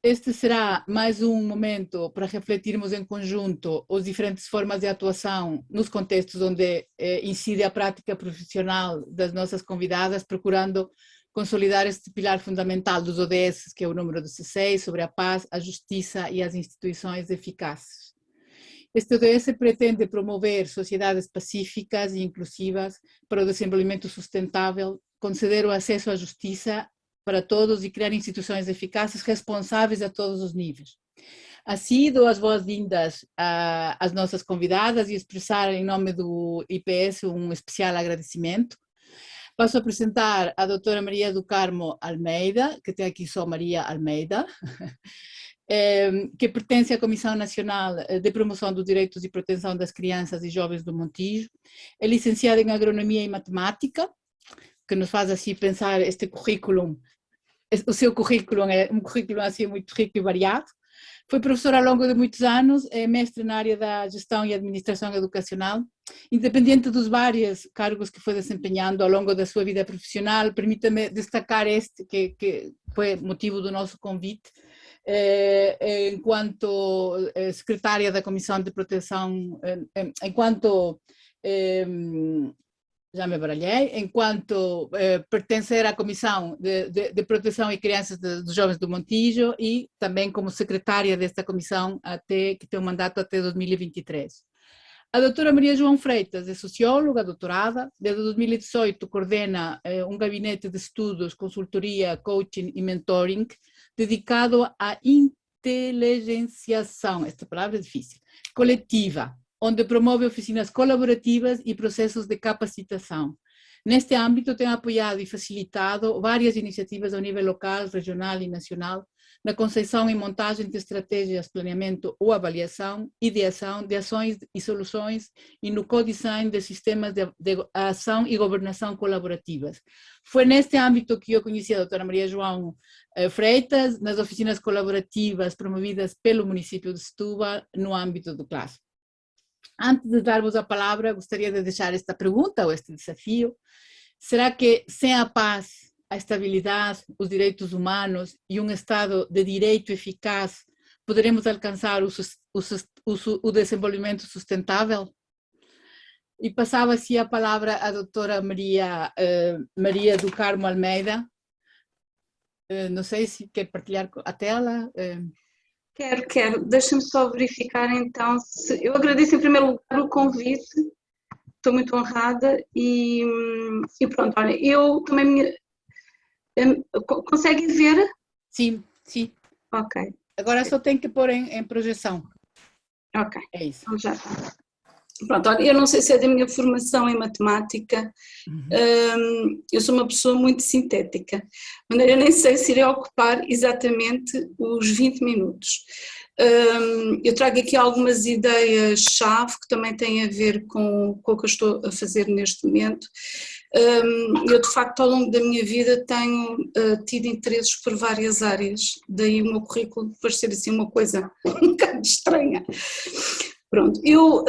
este será mais um momento para refletirmos em conjunto as diferentes formas de atuação nos contextos onde incide a prática profissional das nossas convidadas, procurando consolidar este pilar fundamental dos ODS, que é o número 16, sobre a paz, a justiça e as instituições eficazes. Este ODS pretende promover sociedades pacíficas e inclusivas para o desenvolvimento sustentável, conceder o acesso à justiça para todos e criar instituições eficazes responsáveis a todos os níveis. Assim, dou as boas-vindas às nossas convidadas e expressar em nome do IPS um especial agradecimento. Passo a apresentar a doutora Maria do Carmo Almeida, que tem aqui só Maria Almeida, que pertence à Comissão Nacional de Promoção dos Direitos e Proteção das Crianças e Jovens do Montijo. É licenciada em Agronomia e Matemática, que nos faz assim pensar este currículo. O seu currículo é um currículo assim muito rico e variado. Foi professora ao longo de muitos anos, é mestre na área da gestão e administração educacional. Independente dos vários cargos que foi desempenhando ao longo da sua vida profissional, permita-me destacar este, que foi motivo do nosso convite, enquanto secretária da Comissão de Proteção, enquanto já me baralhei, enquanto pertencer à Comissão de Proteção e Crianças dos Jovens do Montijo e também como secretária desta comissão, que tem um mandato até 2023. A doutora Maria João Freitas é socióloga, doutorada, desde 2018 coordena um gabinete de estudos, consultoria, coaching e mentoring, dedicado à inteligenciação, esta palavra é difícil, coletiva, onde promove oficinas colaborativas e processos de capacitação. Neste âmbito, tem apoiado e facilitado várias iniciativas ao nível local, regional e nacional, na concepção e montagem de estratégias, planeamento ou avaliação, ideação de ações e soluções e no co-design de sistemas de ação e governação colaborativas. Foi neste âmbito que eu conheci a doutora Maria João Freitas, nas oficinas colaborativas promovidas pelo município de Setúbal, no âmbito do CLAS. Antes de darmos a palavra, gostaria de deixar esta pergunta ou este desafio. Será que sem a paz, a estabilidade, os direitos humanos e um Estado de direito eficaz, poderemos alcançar o desenvolvimento sustentável? E passava-se a palavra à doutora Maria do Carmo Almeida. Não sei se quer partilhar a tela. Quero. Deixa-me só verificar então se... Eu agradeço em primeiro lugar o convite, estou muito honrada e pronto, olha, eu também conseguem ver? Sim. Ok. Agora só tem que pôr em projeção. Ok. É isso. Então já está. Pronto, olha, eu não sei se é da minha formação em matemática, eu sou uma pessoa muito sintética, de maneira eu nem sei se irei ocupar exatamente os 20 minutos. Eu trago aqui algumas ideias-chave que também têm a ver com o que eu estou a fazer neste momento. Eu de facto ao longo da minha vida tenho tido interesses por várias áreas, daí o meu currículo parecer assim uma coisa um bocado estranha. Pronto, eu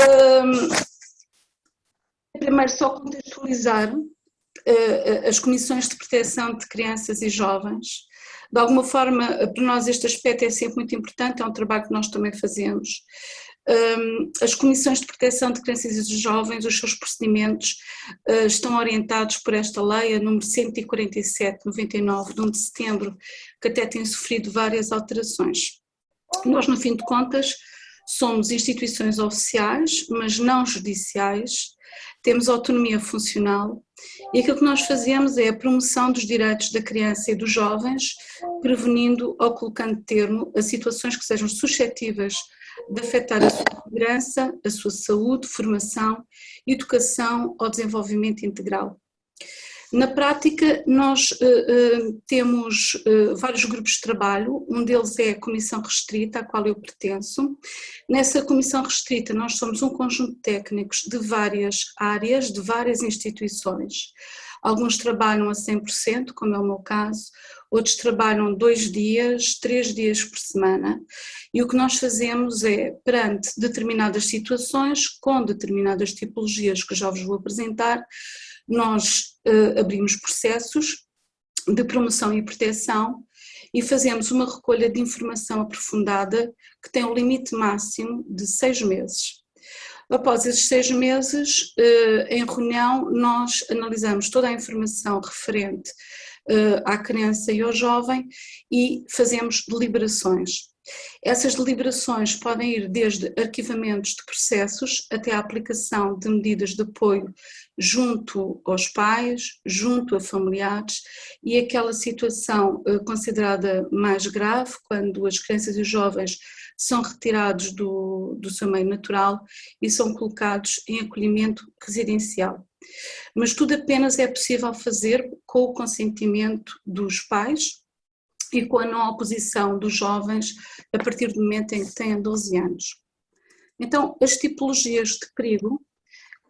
primeiro só contextualizar as comissões de proteção de crianças e jovens. De alguma forma, para nós este aspecto é sempre muito importante, é um trabalho que nós também fazemos. As comissões de proteção de crianças e jovens, os seus procedimentos estão orientados por esta lei, a número 147/99, de 1 de setembro, que até tem sofrido várias alterações. Nós, no fim de contas, somos instituições oficiais, mas não judiciais, temos autonomia funcional e aquilo que nós fazemos é a promoção dos direitos da criança e dos jovens, prevenindo ou colocando termo a situações que sejam suscetíveis de afetar a sua segurança, a sua saúde, formação, educação ou desenvolvimento integral. Na prática, nós temos vários grupos de trabalho, um deles é a Comissão Restrita, à qual eu pertenço. Nessa Comissão Restrita nós somos um conjunto de técnicos de várias áreas, de várias instituições. Alguns trabalham a 100%, como é o meu caso, outros trabalham 2 dias, 3 dias por semana, e o que nós fazemos é, perante determinadas situações, com determinadas tipologias que já vos vou apresentar, nós abrimos processos de promoção e proteção e fazemos uma recolha de informação aprofundada que tem um limite máximo de 6 meses. Após esses 6 meses, em reunião, nós analisamos toda a informação referente à criança e ao jovem e fazemos deliberações. Essas deliberações podem ir desde arquivamentos de processos até a aplicação de medidas de apoio junto aos pais, junto a familiares, e aquela situação considerada mais grave, quando as crianças e os jovens são retirados do seu meio natural e são colocados em acolhimento residencial. Mas tudo apenas é possível fazer com o consentimento dos pais e com a não oposição dos jovens a partir do momento em que têm 12 anos. Então, as tipologias de perigo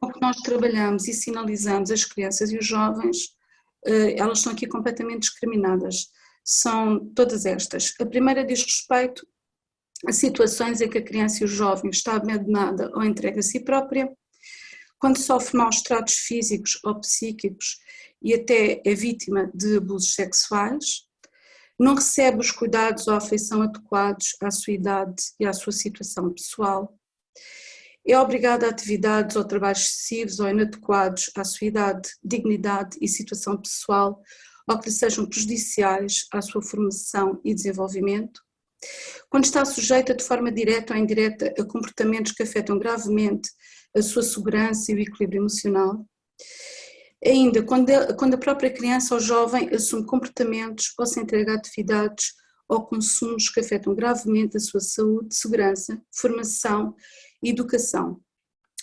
com que nós trabalhamos e sinalizamos as crianças e os jovens, elas estão aqui completamente discriminadas. São todas estas. A primeira diz respeito a situações em que a criança e o jovem está abandonada ou entregue a si própria, quando sofre maus tratos físicos ou psíquicos e até é vítima de abusos sexuais, não recebe os cuidados ou a afeição adequados à sua idade e à sua situação pessoal, é obrigado a atividades ou trabalhos excessivos ou inadequados à sua idade, dignidade e situação pessoal, ou que lhe sejam prejudiciais à sua formação e desenvolvimento, quando está sujeita de forma direta ou indireta a comportamentos que afetam gravemente a sua segurança e o equilíbrio emocional, ainda quando a própria criança ou jovem assume comportamentos ou se entrega a atividades ou consumos que afetam gravemente a sua saúde, segurança, formação e educação,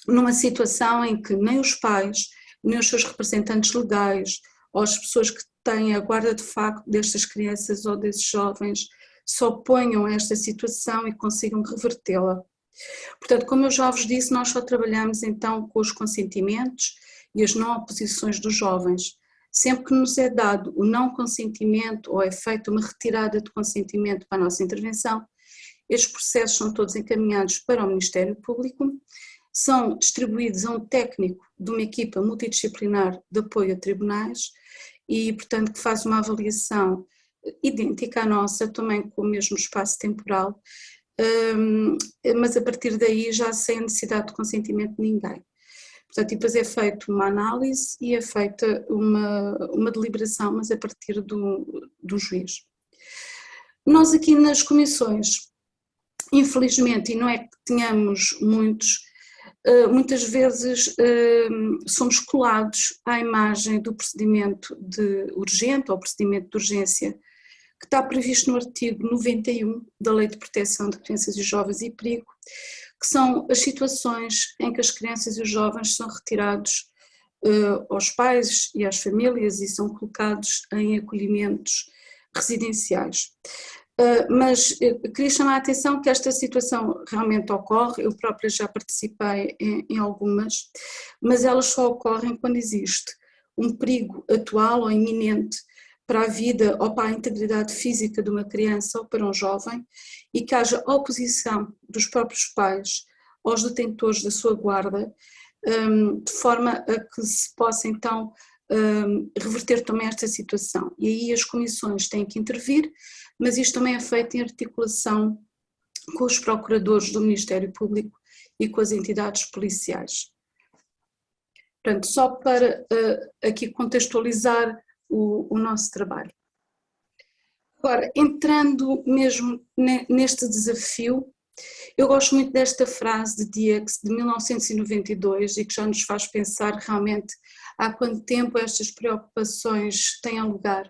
numa situação em que nem os pais, nem os seus representantes legais ou as pessoas que têm a guarda de facto destas crianças ou desses jovens se oponham a esta situação e consigam revertê-la. Portanto, como eu já vos disse, nós só trabalhamos então com os consentimentos e as não oposições dos jovens. Sempre que nos é dado o não consentimento ou é feita uma retirada de consentimento para a nossa intervenção, estes processos são todos encaminhados para o Ministério Público, são distribuídos a um técnico de uma equipa multidisciplinar de apoio a tribunais e, portanto, que faz uma avaliação idêntica à nossa, também com o mesmo espaço temporal, mas a partir daí já sem a necessidade de consentimento de ninguém. Portanto, e depois é feita uma análise e é feita uma deliberação, mas a partir do juiz. Nós aqui nas comissões, infelizmente, e não é que tenhamos muitas vezes somos colados à imagem do procedimento de urgente ou procedimento de urgência que está previsto no artigo 91 da Lei de Proteção de Crianças e Jovens e Perigo, que são as situações em que as crianças e os jovens são retirados aos pais e às famílias e são colocados em acolhimentos residenciais. Mas queria chamar a atenção que esta situação realmente ocorre, eu própria já participei em algumas, mas elas só ocorrem quando existe um perigo atual ou iminente para a vida ou para a integridade física de uma criança ou para um jovem e que haja oposição dos próprios pais aos detentores da sua guarda, de forma a que se possa então reverter também esta situação. E aí as comissões têm que intervir, mas isto também é feito em articulação com os procuradores do Ministério Público e com as entidades policiais. Portanto, só para aqui contextualizar o nosso trabalho. Agora, entrando mesmo neste desafio, eu gosto muito desta frase de Dietz de 1992 e que já nos faz pensar realmente há quanto tempo estas preocupações têm lugar.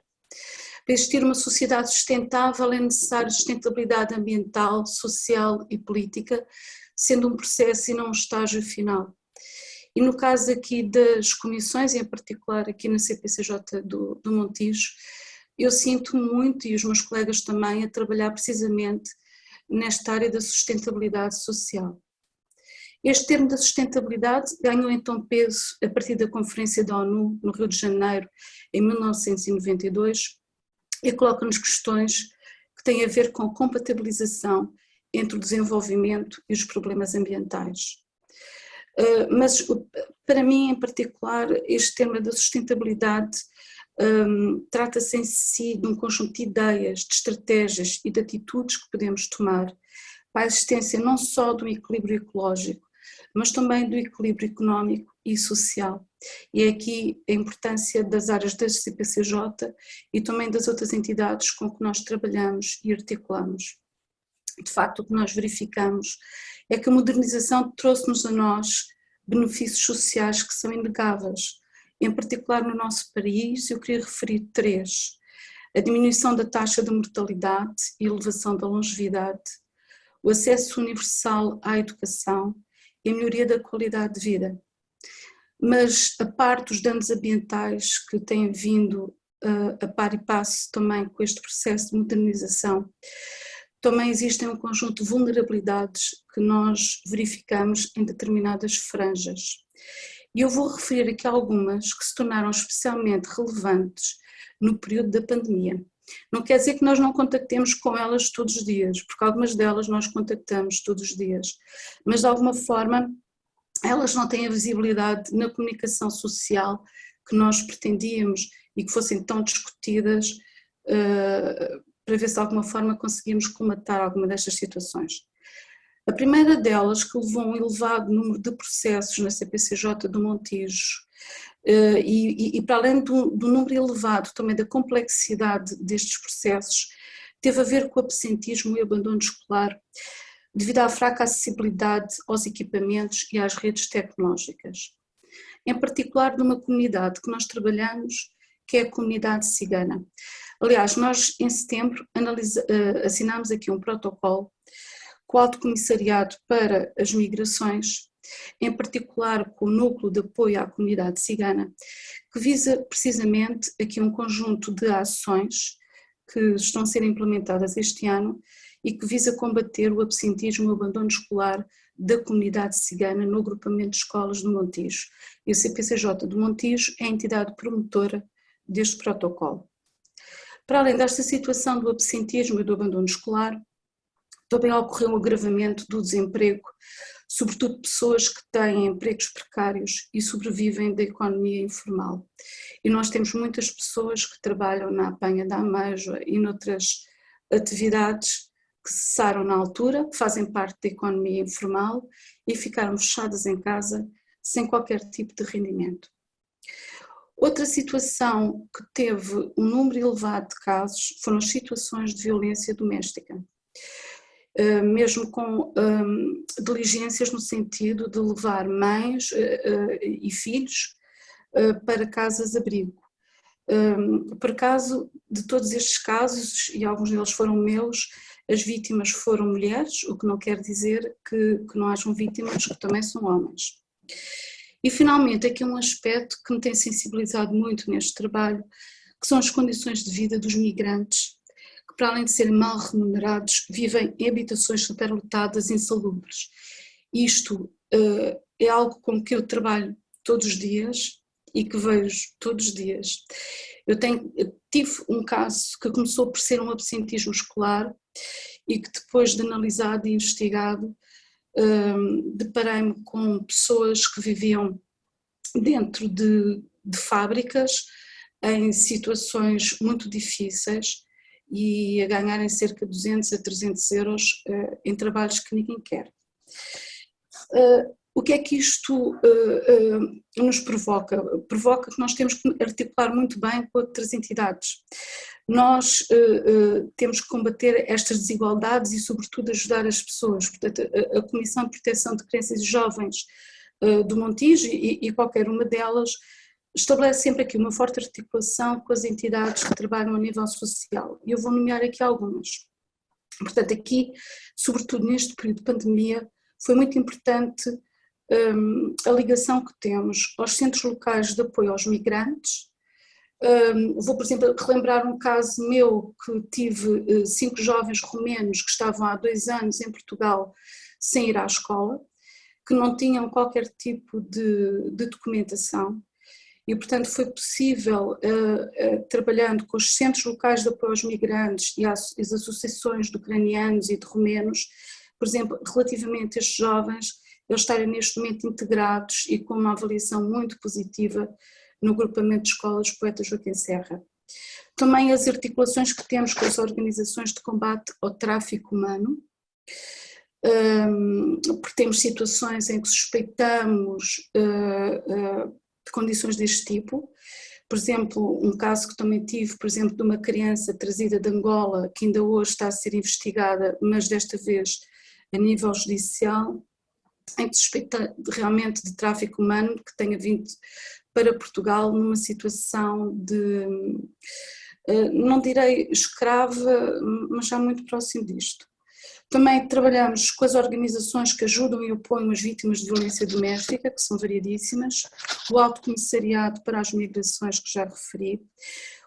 Para existir uma sociedade sustentável é necessário sustentabilidade ambiental, social e política, sendo um processo e não um estágio final. E no caso aqui das comissões, em particular aqui na CPCJ do Montijo, eu sinto muito, e os meus colegas também, a trabalhar precisamente nesta área da sustentabilidade social. Este termo da sustentabilidade ganhou então peso a partir da Conferência da ONU no Rio de Janeiro em 1992 e coloca-nos questões que têm a ver com a compatibilização entre o desenvolvimento e os problemas ambientais. Mas para mim em particular este tema da sustentabilidade trata-se em si de um conjunto de ideias, de estratégias e de atitudes que podemos tomar para a existência não só do equilíbrio ecológico, mas também do equilíbrio económico e social. E é aqui a importância das áreas da CPCJ e também das outras entidades com que nós trabalhamos e articulamos. De facto, o que nós verificamos é que a modernização trouxe-nos a nós benefícios sociais que são inegáveis. Em particular no nosso país, eu queria referir 3. A diminuição da taxa de mortalidade e elevação da longevidade, o acesso universal à educação e a melhoria da qualidade de vida. Mas a parte dos danos ambientais que têm vindo a par e passo também com este processo de modernização, também existem um conjunto de vulnerabilidades que nós verificamos em determinadas franjas. E eu vou referir aqui algumas que se tornaram especialmente relevantes no período da pandemia. Não quer dizer que nós não contactemos com elas todos os dias, porque algumas delas nós contactamos todos os dias, mas de alguma forma elas não têm a visibilidade na comunicação social que nós pretendíamos e que fossem tão discutidas para ver se de alguma forma conseguimos colmatar alguma destas situações. A primeira delas, que levou um elevado número de processos na CPCJ do Montijo, e para além do número elevado também da complexidade destes processos, teve a ver com o absentismo e abandono escolar, devido à fraca acessibilidade aos equipamentos e às redes tecnológicas. Em particular de uma comunidade que nós trabalhamos, que é a comunidade cigana. Aliás, nós em setembro assinámos aqui um protocolo com o Alto Comissariado para as Migrações, em particular com o Núcleo de Apoio à Comunidade Cigana, que visa precisamente aqui um conjunto de ações que estão a ser implementadas este ano e que visa combater o absentismo e o abandono escolar da comunidade cigana no agrupamento de escolas do Montijo. E o CPCJ do Montijo é a entidade promotora deste protocolo. Para além desta situação do absentismo e do abandono escolar, também ocorreu um agravamento do desemprego, sobretudo pessoas que têm empregos precários e sobrevivem da economia informal. E nós temos muitas pessoas que trabalham na apanha da ameijoa e noutras atividades que cessaram na altura, que fazem parte da economia informal e ficaram fechadas em casa sem qualquer tipo de rendimento. Outra situação que teve um número elevado de casos foram as situações de violência doméstica, mesmo com diligências no sentido de levar mães e filhos para casas-abrigo. Por acaso, de todos estes casos, e alguns deles foram meus, as vítimas foram mulheres, o que não quer dizer que não hajam vítimas que também são homens. E finalmente, aqui um aspecto que me tem sensibilizado muito neste trabalho, que são as condições de vida dos migrantes, que para além de serem mal remunerados, vivem em habitações superlotadas e insalubres. Isto é algo com que eu trabalho todos os dias e que vejo todos os dias. Eu tive um caso que começou por ser um absentismo escolar e que depois de analisado e investigado, deparei-me com pessoas que viviam dentro de fábricas em situações muito difíceis e a ganharem cerca de 200 a 300 euros em trabalhos que ninguém quer. O que é que isto nos provoca? Provoca que nós temos que articular muito bem com outras entidades. Nós temos que combater estas desigualdades e, sobretudo, ajudar as pessoas. Portanto, a Comissão de Proteção de Crianças e Jovens do Montijo e qualquer uma delas estabelece sempre aqui uma forte articulação com as entidades que trabalham a nível social. E eu vou nomear aqui algumas. Portanto, aqui, sobretudo neste período de pandemia, foi muito importante a ligação que temos aos centros locais de apoio aos migrantes. Vou, por exemplo, relembrar um caso meu que tive 5 jovens romenos que estavam há 2 anos em Portugal sem ir à escola, que não tinham qualquer tipo de documentação e, portanto, foi possível, trabalhando com os centros locais de apoio aos migrantes e as associações de ucranianos e de romenos, por exemplo, relativamente a estes jovens, eles estarem neste momento integrados e com uma avaliação muito positiva no agrupamento de escolas Poeta Joaquim Serra. Também as articulações que temos com as organizações de combate ao tráfico humano, porque temos situações em que suspeitamos de condições deste tipo. Por exemplo, um caso que também tive, por exemplo, de uma criança trazida de Angola, que ainda hoje está a ser investigada, mas desta vez a nível judicial, em que suspeita realmente de tráfico humano, que tenha vindo para Portugal numa situação de, não direi escrava, mas já muito próximo disto. Também trabalhamos com as organizações que ajudam e apoiam as vítimas de violência doméstica, que são variedíssimas, o Alto Comissariado para as Migrações, que já referi,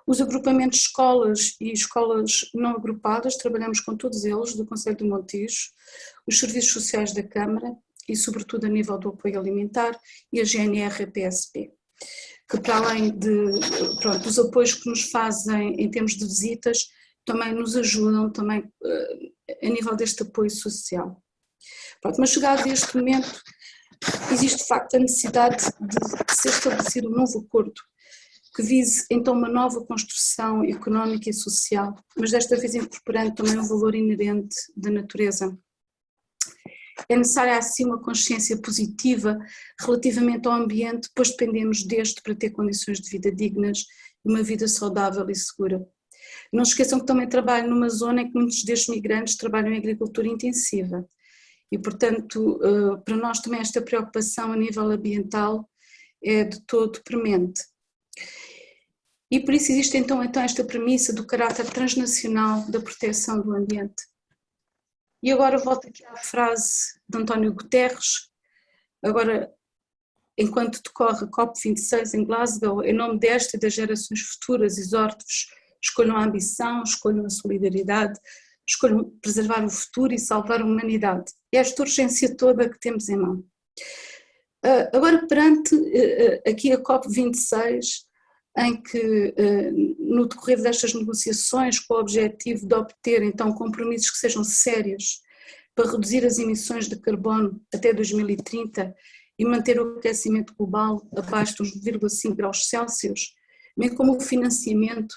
os agrupamentos de escolas e escolas não agrupadas, trabalhamos com todos eles, do Conselho de Montijo, os serviços sociais da Câmara e sobretudo a nível do apoio alimentar e a GNR-PSP, que para além dos apoios que nos fazem em termos de visitas, também nos ajudam também a nível deste apoio social. Pronto, mas chegado a este momento, existe de facto a necessidade de ser estabelecido um novo acordo que vise então uma nova construção económica e social, mas desta vez incorporando também um valor inerente da natureza. É necessária assim uma consciência positiva relativamente ao ambiente, pois dependemos deste para ter condições de vida dignas e uma vida saudável e segura. Não se esqueçam que também trabalho numa zona em que muitos destes migrantes trabalham em agricultura intensiva e, portanto, para nós também esta preocupação a nível ambiental é de todo premente. E por isso existe então esta premissa do caráter transnacional da proteção do ambiente. E agora volto aqui à frase de António Guterres, agora enquanto decorre a COP26 em Glasgow, em nome desta e das gerações futuras, exorto-vos: escolham a ambição, escolham a solidariedade, escolham preservar o futuro e salvar a humanidade. É esta urgência toda que temos em mão. Agora, perante aqui a COP26, em que no decorrer destas negociações, com o objetivo de obter então compromissos que sejam sérios para reduzir as emissões de carbono até 2030 e manter o aquecimento global abaixo dos 1,5 graus Celsius, bem como o financiamento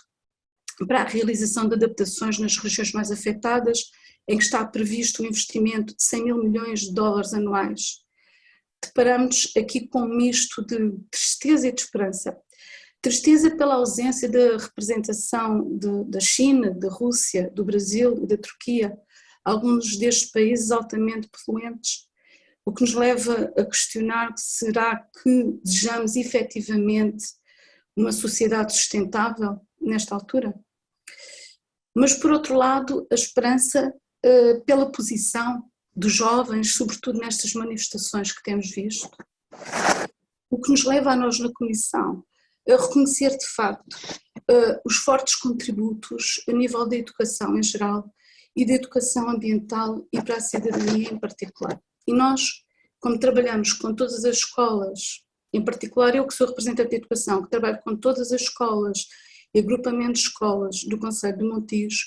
para a realização de adaptações nas regiões mais afetadas, em que está previsto um investimento de 100 mil milhões de dólares anuais. Deparamos aqui com um misto de tristeza e de esperança. Tristeza pela ausência da representação da China, da Rússia, do Brasil e da Turquia, alguns destes países altamente poluentes, o que nos leva a questionar: será que desejamos efetivamente uma sociedade sustentável nesta altura? Mas, por outro lado, a esperança pela posição dos jovens, sobretudo nestas manifestações que temos visto, o que nos leva a nós na Comissão a reconhecer de facto os fortes contributos a nível da educação em geral e da educação ambiental e para a cidadania em particular. E nós, como trabalhamos com todas as escolas, em particular eu que sou representante de educação, que trabalho com todas as escolas e agrupamentos de escolas do Conselho de Montijo,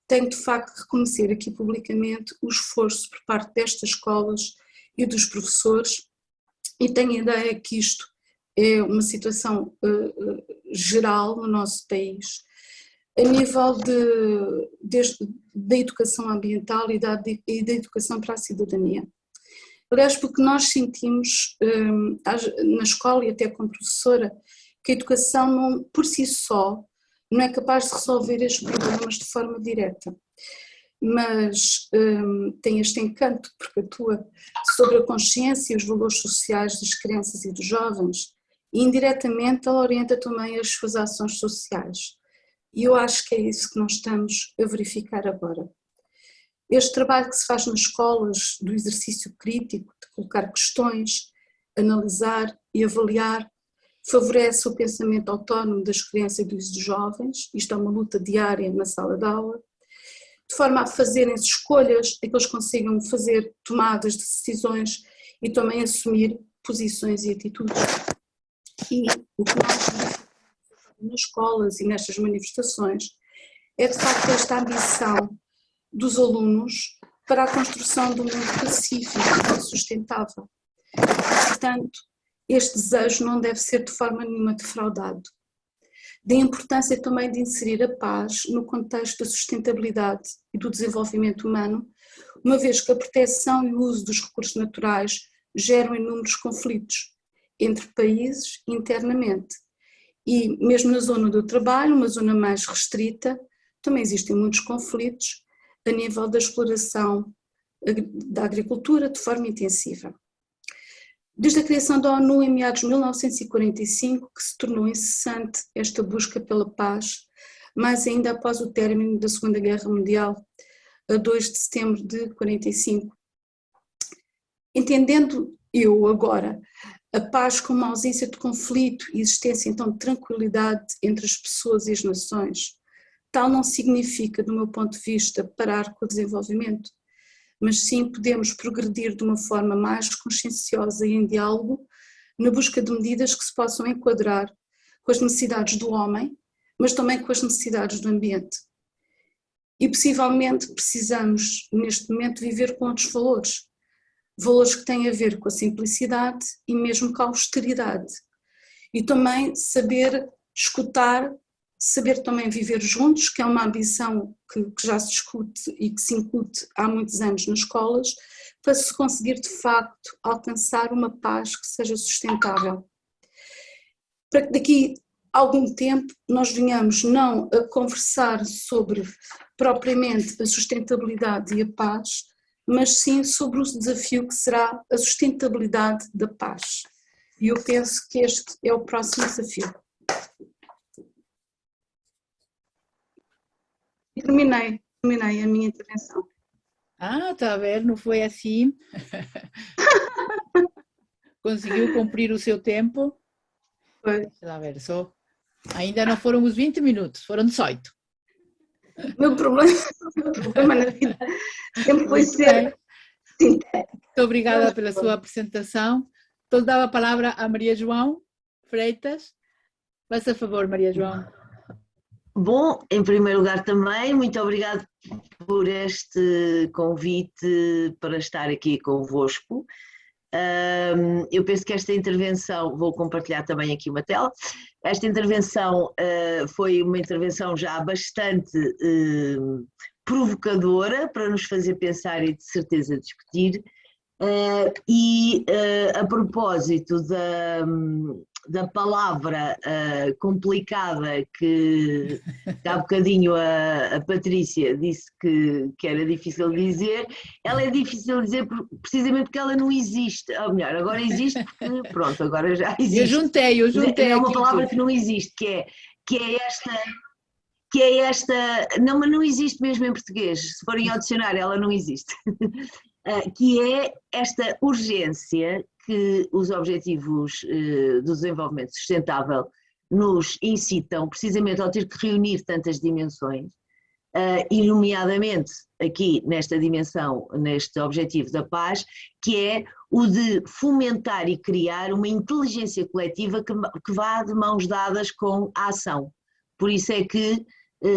tenho de facto de reconhecer aqui publicamente o esforço por parte destas escolas e dos professores, e tenho a ideia que isto é uma situação geral no nosso país, a nível da educação ambiental e da educação para a cidadania. Aliás, porque nós sentimos na escola e até como professora que a educação não, por si só não é capaz de resolver estes problemas de forma direta, mas tem este encanto porque atua sobre a consciência e os valores sociais das crianças e dos jovens, e indiretamente ela orienta também as suas ações sociais. E eu acho que é isso que nós estamos a verificar agora. Este trabalho que se faz nas escolas, do exercício crítico, de colocar questões, analisar e avaliar, favorece o pensamento autónomo das crianças e dos jovens. Isto é uma luta diária na sala de aula, de forma a fazerem escolhas, a que eles consigam fazer tomadas de decisões e também assumir posições e atitudes. E o que nós verificamos nas escolas e nestas manifestações é de facto esta ambição dos alunos para a construção de um mundo pacífico e sustentável. Portanto, este desejo não deve ser de forma nenhuma defraudado. Da importância também de inserir a paz no contexto da sustentabilidade e do desenvolvimento humano, uma vez que a proteção e o uso dos recursos naturais geram inúmeros conflitos entre países internamente. E mesmo na zona do trabalho, uma zona mais restrita, também existem muitos conflitos a nível da exploração da agricultura de forma intensiva. Desde a criação da ONU em meados de 1945, que se tornou incessante esta busca pela paz, mas ainda após o término da Segunda Guerra Mundial, a 2 de setembro de 1945. Entendendo eu agora a paz como uma ausência de conflito e existência então de tranquilidade entre as pessoas e as nações, tal não significa, do meu ponto de vista, parar com o desenvolvimento, mas sim podemos progredir de uma forma mais conscienciosa e em diálogo na busca de medidas que se possam enquadrar com as necessidades do homem, mas também com as necessidades do ambiente. E possivelmente precisamos, neste momento, viver com outros valores, valores que têm a ver com a simplicidade e mesmo com a austeridade. E também saber escutar, saber também viver juntos, que é uma ambição que já se discute e que se incute há muitos anos nas escolas, para se conseguir de facto alcançar uma paz que seja sustentável. Para que daqui a algum tempo nós venhamos não a conversar sobre propriamente a sustentabilidade e a paz, mas sim sobre o desafio que será a sustentabilidade da paz. E eu penso que este é o próximo desafio. E terminei a minha intervenção. Está a ver, não foi assim. Conseguiu cumprir o seu tempo? Foi. Deixa lá ver, só. Ainda não foram os 20 minutos, foram 18. Meu problema na vida sempre foi ser sintético. Muito obrigada pela sua apresentação. Então, dava a palavra a Maria João Freitas. Faça favor, Maria João. Bom, em primeiro lugar também, muito obrigado por este convite para estar aqui convosco. Eu penso que esta intervenção, vou compartilhar também aqui uma tela, esta intervenção foi uma intervenção já bastante provocadora para nos fazer pensar e de certeza discutir, e a propósito da palavra complicada que há bocadinho a Patrícia disse que era difícil de dizer, ela é difícil de dizer precisamente porque ela não existe, ou melhor, agora existe porque pronto, agora já existe. Eu juntei. É uma palavra que não existe, que é esta, não, mas não existe mesmo em português, se forem ao dicionário ela não existe, que é esta urgência que os Objetivos do Desenvolvimento Sustentável nos incitam, precisamente ao ter que reunir tantas dimensões, e nomeadamente aqui nesta dimensão, neste objetivo da paz, que é o de fomentar e criar uma inteligência coletiva que vá de mãos dadas com a ação. Por isso é que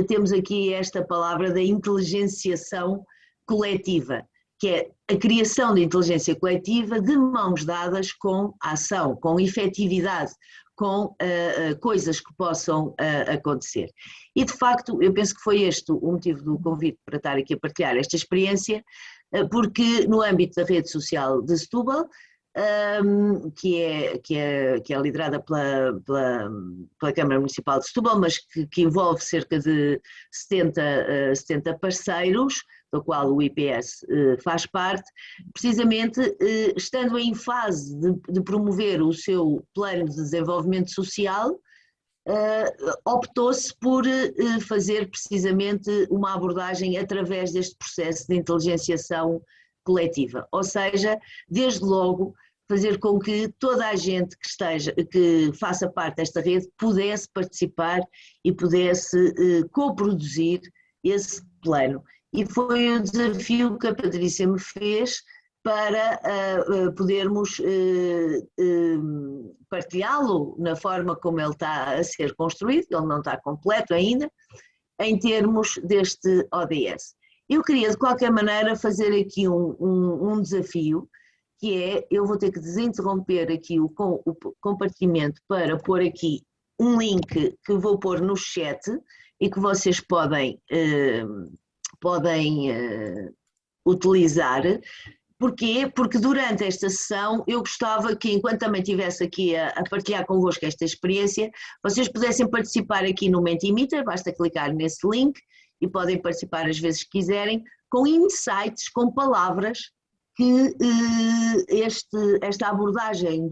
temos aqui esta palavra da inteligenciação coletiva, que é a criação de inteligência coletiva de mãos dadas com a ação, com efetividade, com coisas que possam acontecer. E de facto eu penso que foi este o motivo do convite para estar aqui a partilhar esta experiência, porque no âmbito da rede social de Setúbal, que é liderada pela Câmara Municipal de Setúbal, mas que envolve cerca de 70 parceiros, do qual o IPS faz parte, precisamente estando em fase de promover o seu plano de desenvolvimento social, optou-se por fazer precisamente uma abordagem através deste processo de inteligenciação coletiva, ou seja, desde logo fazer com que toda a gente que faça parte desta rede pudesse participar e pudesse coproduzir esse plano. E foi o desafio que a Patrícia me fez para podermos partilhá-lo na forma como ele está a ser construído, ele não está completo ainda, em termos deste ODS. Eu queria de qualquer maneira fazer aqui um desafio, que é, eu vou ter que desinterromper aqui o compartimento para pôr aqui um link que vou pôr no chat e que vocês podem utilizar. Porquê? Porque durante esta sessão eu gostava que, enquanto também estivesse aqui a partilhar convosco esta experiência, vocês pudessem participar aqui no Mentimeter, basta clicar nesse link e podem participar as vezes que quiserem, com insights, com palavras que esta abordagem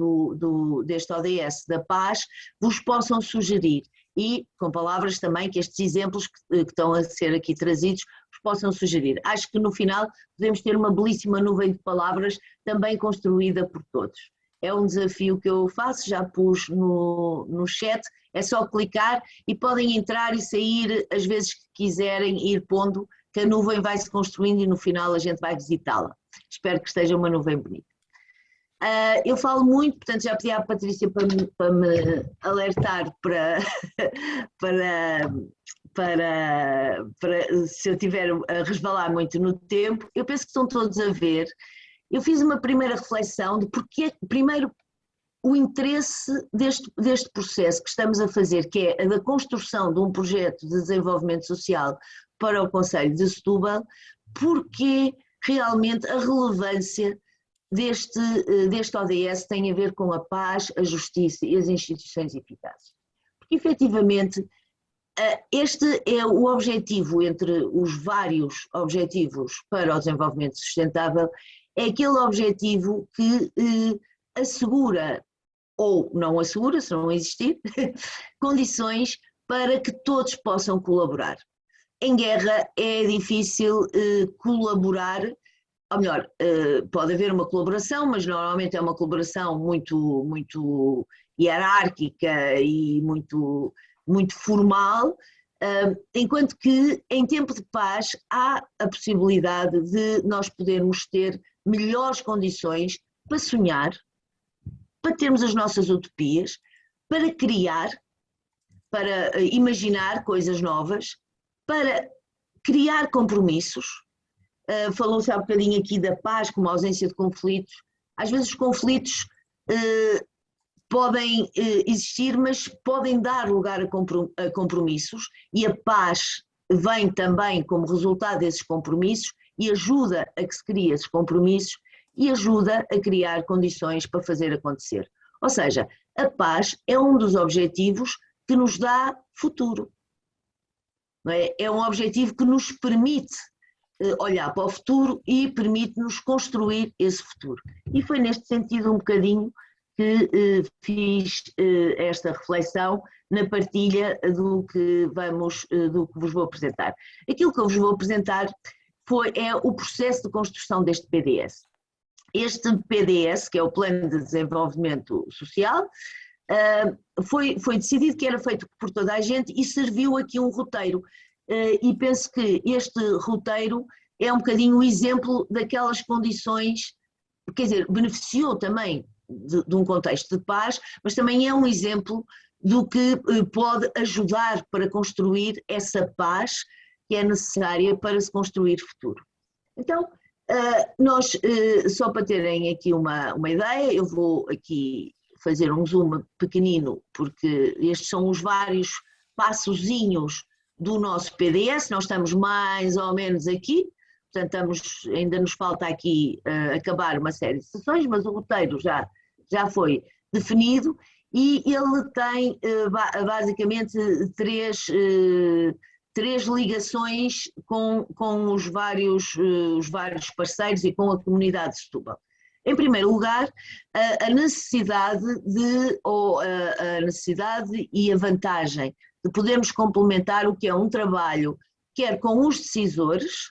deste ODS da paz vos possam sugerir e com palavras também que estes exemplos que estão a ser aqui trazidos vos possam sugerir. Acho que no final podemos ter uma belíssima nuvem de palavras também construída por todos. É um desafio que eu faço, já pus no chat, é só clicar e podem entrar e sair as vezes que quiserem ir pondo, que a nuvem vai se construindo e no final a gente vai visitá-la. Espero que esteja uma nuvem bonita. Eu falo muito, portanto já pedi à Patrícia para me alertar para se eu estiver a resvalar muito no tempo. Eu penso que estão todos a ver. Eu fiz uma primeira reflexão de porque, primeiro, o interesse deste processo que estamos a fazer, que é a da construção de um projeto de desenvolvimento social para o Concelho de Setúbal, porque realmente a relevância deste ODS tem a ver com a paz, a justiça e as instituições eficazes. Porque, efetivamente, este é o objetivo, entre os vários objetivos para o desenvolvimento sustentável, é aquele objetivo que assegura, ou não assegura, se não existir, condições para que todos possam colaborar. Em guerra é difícil colaborar. Ou melhor, pode haver uma colaboração, mas normalmente é uma colaboração muito hierárquica e muito formal, enquanto que em tempo de paz há a possibilidade de nós podermos ter melhores condições para sonhar, para termos as nossas utopias, para criar, para imaginar coisas novas, para criar compromissos. Falou-se há bocadinho aqui da paz como ausência de conflitos. Às vezes os conflitos podem existir, mas podem dar lugar a compromissos e a paz vem também como resultado desses compromissos e ajuda a que se criem esses compromissos e ajuda a criar condições para fazer acontecer. Ou seja, a paz é um dos objetivos que nos dá futuro. Não é? É um objetivo que nos permite olhar para o futuro e permite-nos construir esse futuro. E foi neste sentido um bocadinho que fiz esta reflexão na partilha do que vos vou apresentar. Aquilo que eu vos vou apresentar é o processo de construção deste PDS. Este PDS, que é o Plano de Desenvolvimento Social, foi decidido que era feito por toda a gente e serviu aqui um roteiro. E penso que este roteiro é um bocadinho o exemplo daquelas condições, quer dizer, beneficiou também de um contexto de paz, mas também é um exemplo do que pode ajudar para construir essa paz que é necessária para se construir futuro. Então, nós, só para terem aqui uma ideia, eu vou aqui fazer um zoom pequenino, porque estes são os vários passozinhos do nosso PDS, nós estamos mais ou menos aqui, portanto ainda nos falta aqui acabar uma série de sessões, mas o roteiro já foi definido e ele tem basicamente três ligações com os vários parceiros e com a comunidade de Setúbal. Em primeiro lugar, a necessidade e a vantagem de podermos complementar o que é um trabalho, quer com os decisores,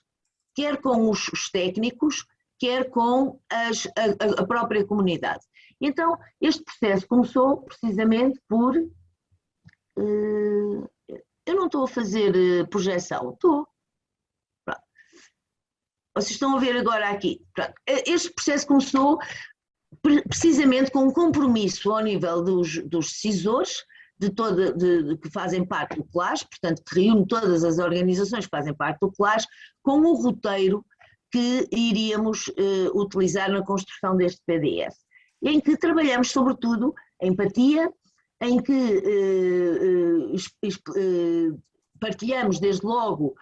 quer com os técnicos, quer com a própria comunidade. Então, este processo começou precisamente por... eu não estou a fazer projeção, estou. Vocês estão a ver agora aqui. Este processo começou precisamente com um compromisso ao nível dos decisores, que fazem parte do CLAS, portanto que reúne todas as organizações que fazem parte do CLAS, com um roteiro que iríamos utilizar na construção deste PDF, em que trabalhamos sobretudo a empatia, em que partilhamos desde logo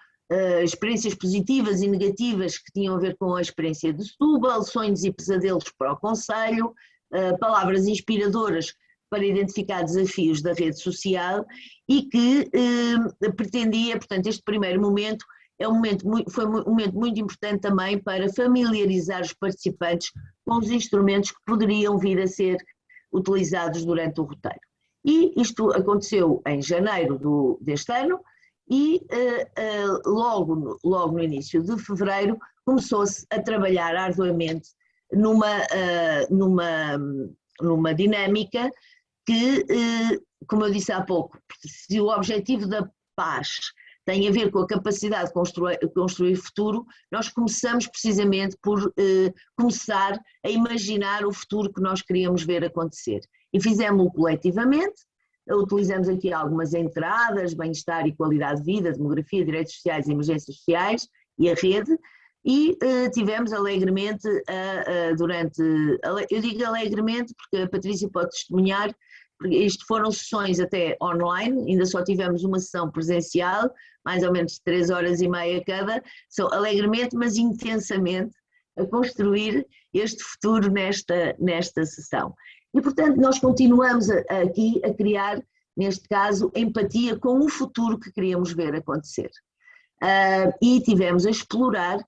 experiências positivas e negativas que tinham a ver com a experiência de Setúbal, sonhos e pesadelos para o Conselho, palavras inspiradoras para identificar desafios da rede social e que pretendia, portanto, este primeiro momento foi um momento muito importante também para familiarizar os participantes com os instrumentos que poderiam vir a ser utilizados durante o roteiro. E isto aconteceu em janeiro deste ano e logo no início de fevereiro começou-se a trabalhar arduamente numa dinâmica que, como eu disse há pouco, se o objetivo da paz tem a ver com a capacidade de construir futuro, nós começamos precisamente por começar a imaginar o futuro que nós queríamos ver acontecer. E fizemos-o coletivamente, utilizamos aqui algumas entradas, bem-estar e qualidade de vida, demografia, direitos sociais e emergências sociais e a rede, e tivemos alegremente, eu digo alegremente porque a Patrícia pode testemunhar, porque isto foram sessões até online, ainda só tivemos uma sessão presencial, mais ou menos 3 horas e meia cada, são alegremente, mas intensamente, a construir este futuro nesta sessão. E, portanto, nós continuamos aqui a criar, neste caso, empatia com o futuro que queríamos ver acontecer. E tivemos a explorar,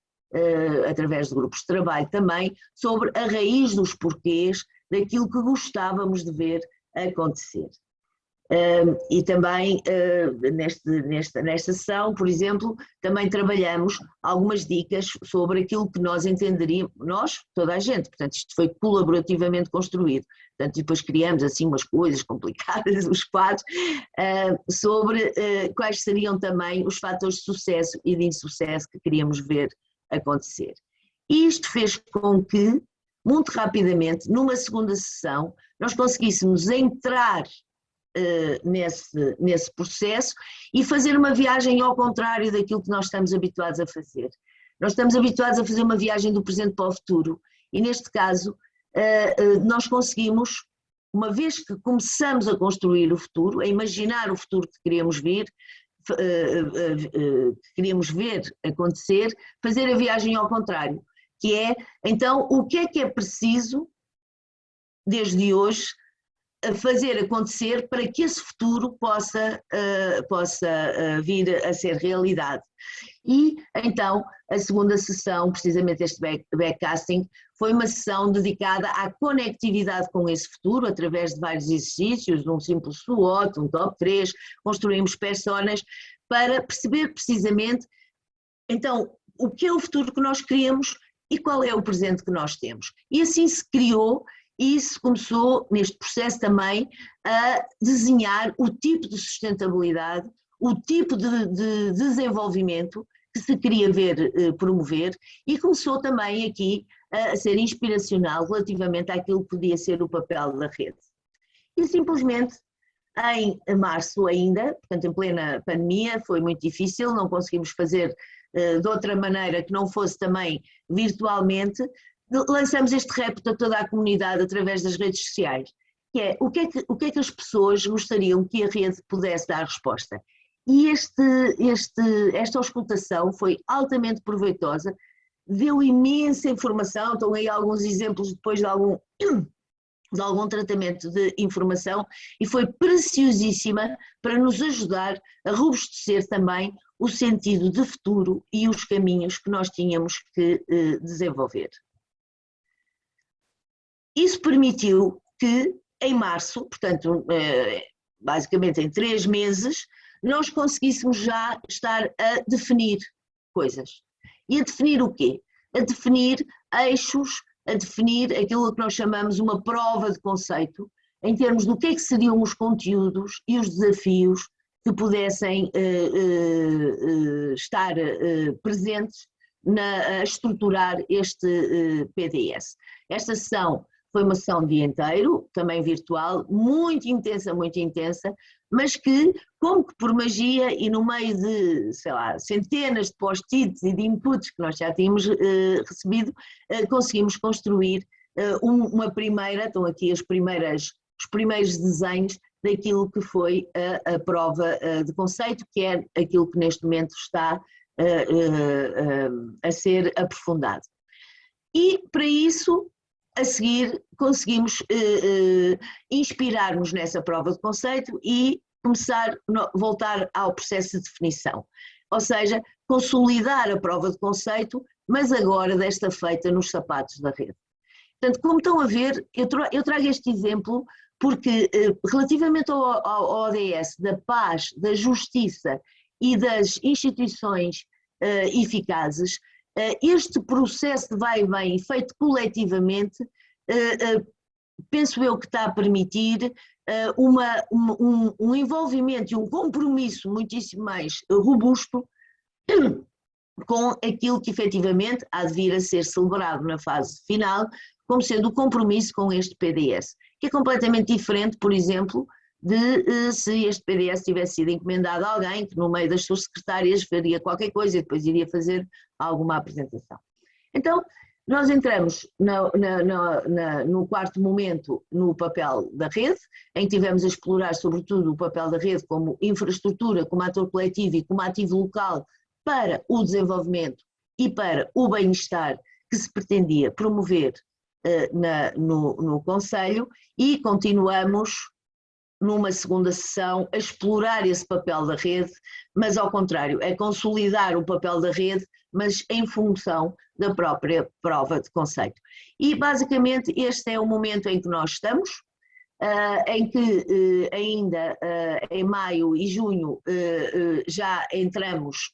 através de grupos de trabalho também, sobre a raiz dos porquês daquilo que gostávamos de ver acontecer. E também nesta sessão, por exemplo, também trabalhamos algumas dicas sobre aquilo que nós entenderíamos, nós, toda a gente, portanto isto foi colaborativamente construído, portanto depois criamos assim umas coisas complicadas, os quadros, sobre quais seriam também os fatores de sucesso e de insucesso que queríamos ver acontecer. E isto fez com que, muito rapidamente, numa segunda sessão, nós conseguíssemos entrar nesse processo e fazer uma viagem ao contrário daquilo que nós estamos habituados a fazer. Nós estamos habituados a fazer uma viagem do presente para o futuro e neste caso nós conseguimos, uma vez que começamos a construir o futuro, a imaginar o futuro que queríamos ver acontecer, fazer a viagem ao contrário, que é, então, o que é preciso desde hoje fazer acontecer para que esse futuro possa vir a ser realidade. E então a segunda sessão, precisamente este backcasting, foi uma sessão dedicada à conectividade com esse futuro, através de vários exercícios, um simples SWOT, um top 3, construímos personas para perceber precisamente então o que é o futuro que nós queremos e qual é o presente que nós temos. E assim se criou. E isso começou, neste processo também, a desenhar o tipo de sustentabilidade, o tipo de desenvolvimento que se queria ver promover e começou também aqui a ser inspiracional relativamente àquilo que podia ser o papel da rede. E simplesmente, em março ainda, portanto em plena pandemia, foi muito difícil, não conseguimos fazer de outra maneira que não fosse também virtualmente, lançamos este repto a toda a comunidade através das redes sociais, que é o que é que as pessoas gostariam que a rede pudesse dar resposta. E esta auscultação foi altamente proveitosa, deu imensa informação, estão aí alguns exemplos depois de algum tratamento de informação e foi preciosíssima para nos ajudar a robustecer também o sentido de futuro e os caminhos que nós tínhamos que desenvolver. Isso permitiu que, em março, portanto, basicamente em 3 meses, nós conseguíssemos já estar a definir coisas. E a definir o quê? A definir eixos, a definir aquilo que nós chamamos uma prova de conceito, em termos do que é que seriam os conteúdos e os desafios que pudessem estar presentes a estruturar este PDS. Esta sessão Foi uma sessão o dia inteiro, também virtual, muito intensa, mas que, como que por magia e no meio de, sei lá, centenas de post-its e de inputs que nós já tínhamos recebido, conseguimos construir uma primeira, estão aqui os primeiros desenhos daquilo que foi a prova de conceito, que é aquilo que neste momento está a ser aprofundado. E para isso, a seguir, conseguimos inspirar-nos nessa prova de conceito e voltar ao processo de definição. Ou seja, consolidar a prova de conceito, mas agora desta feita nos sapatos da rede. Portanto, como estão a ver, eu trago este exemplo porque relativamente ao ODS da paz, da justiça e das instituições eficazes, este processo de vai e vem feito coletivamente, penso eu que está a permitir um envolvimento e um compromisso muitíssimo mais robusto com aquilo que efetivamente há de vir a ser celebrado na fase final, como sendo o compromisso com este PDS, que é completamente diferente, por exemplo, de se este PDS tivesse sido encomendado a alguém que no meio das suas secretárias faria qualquer coisa e depois iria fazer alguma apresentação. Então, nós entramos no quarto momento no papel da rede, em que tivemos a explorar sobretudo o papel da rede como infraestrutura, como ator coletivo e como ativo local para o desenvolvimento e para o bem-estar que se pretendia promover no Conselho, e continuamos numa segunda sessão a explorar esse papel da rede, mas ao contrário, a consolidar o papel da rede, mas em função da própria prova de conceito. E basicamente este é o momento em que nós estamos, em que ainda em maio e junho já entramos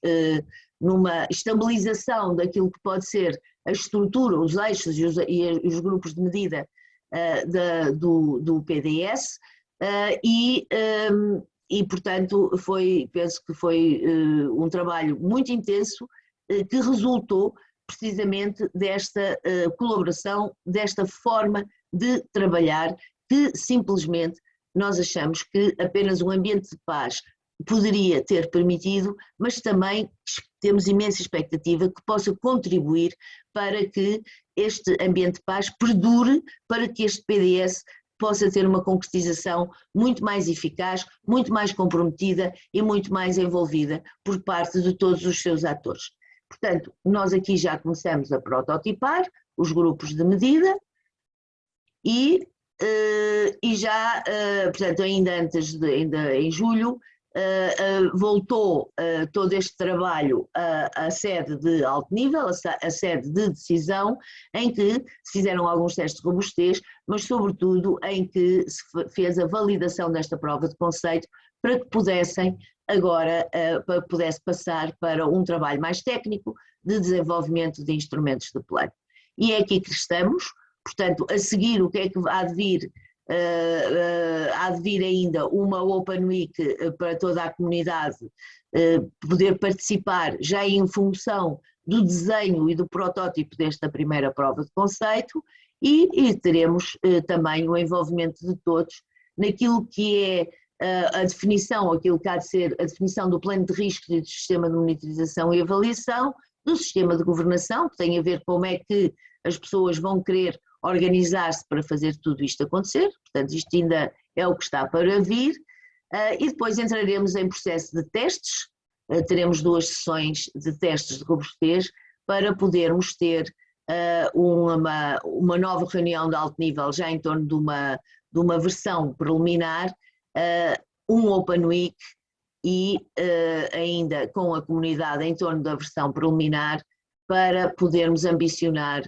numa estabilização daquilo que pode ser a estrutura, os eixos e os grupos de medida do PDS, e portanto penso que foi um trabalho muito intenso que resultou precisamente desta colaboração, desta forma de trabalhar, que simplesmente nós achamos que apenas um ambiente de paz poderia ter permitido, mas também temos imensa expectativa que possa contribuir para que este ambiente de paz perdure, para que este PDS possa ter uma concretização muito mais eficaz, muito mais comprometida e muito mais envolvida por parte de todos os seus atores. Portanto, nós aqui já começamos a prototipar os grupos de medida e já, portanto, ainda em julho, voltou todo este trabalho à sede de alto nível, a sede de decisão, em que se fizeram alguns testes de robustez, mas sobretudo em que se fez a validação desta prova de conceito para que pudesse passar para um trabalho mais técnico de desenvolvimento de instrumentos de plano. E é aqui que estamos, portanto, a seguir o que é que há de vir. Há de vir ainda uma Open Week para toda a comunidade poder participar já em função do desenho e do protótipo desta primeira prova de conceito, e teremos também o envolvimento de todos naquilo que é a definição, aquilo que há de ser a definição do plano de riscos e do sistema de monitorização e avaliação, do sistema de governação, que tem a ver com como é que as pessoas vão querer organizar-se para fazer tudo isto acontecer, portanto isto ainda é o que está para vir, e depois entraremos em processo de testes, teremos 2 sessões de testes de robustez para podermos ter uma nova reunião de alto nível já em torno de uma versão preliminar, um Open Week e ainda com a comunidade em torno da versão preliminar para podermos ambicionar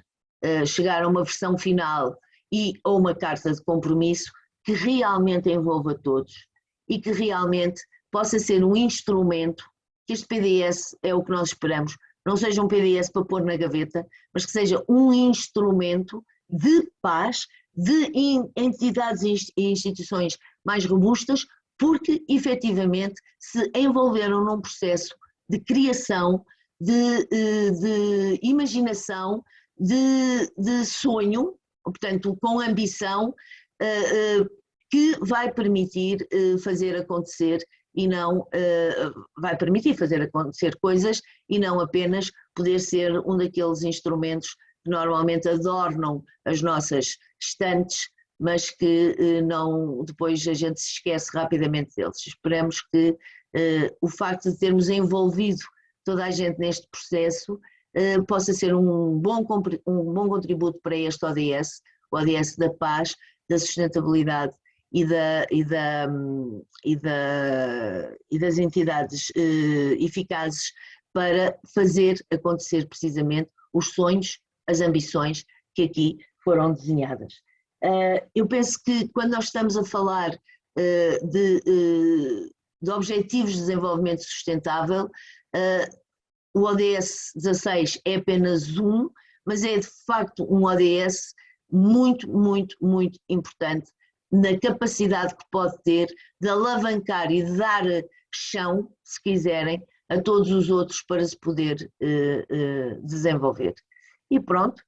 chegar a uma versão final e a uma carta de compromisso que realmente envolva todos e que realmente possa ser um instrumento, que este PDS é o que nós esperamos, não seja um PDS para pôr na gaveta, mas que seja um instrumento de paz, de entidades e instituições mais robustas, porque efetivamente se envolveram num processo de criação, de imaginação, de sonho portanto, com ambição, que vai permitir fazer acontecer e não vai permitir fazer acontecer coisas e não apenas poder ser um daqueles instrumentos que normalmente adornam as nossas estantes, mas que não, depois a gente se esquece rapidamente deles. Esperamos que o facto de termos envolvido toda a gente neste processo possa ser um bom contributo para este ODS, o ODS da paz, da sustentabilidade e das entidades eficazes para fazer acontecer precisamente os sonhos, as ambições que aqui foram desenhadas. Eu penso que quando nós estamos a falar de Objetivos de Desenvolvimento Sustentável, o ODS 16 é apenas um, mas é de facto um ODS muito, muito, muito importante na capacidade que pode ter de alavancar e de dar chão, se quiserem, a todos os outros para se poder desenvolver. E pronto,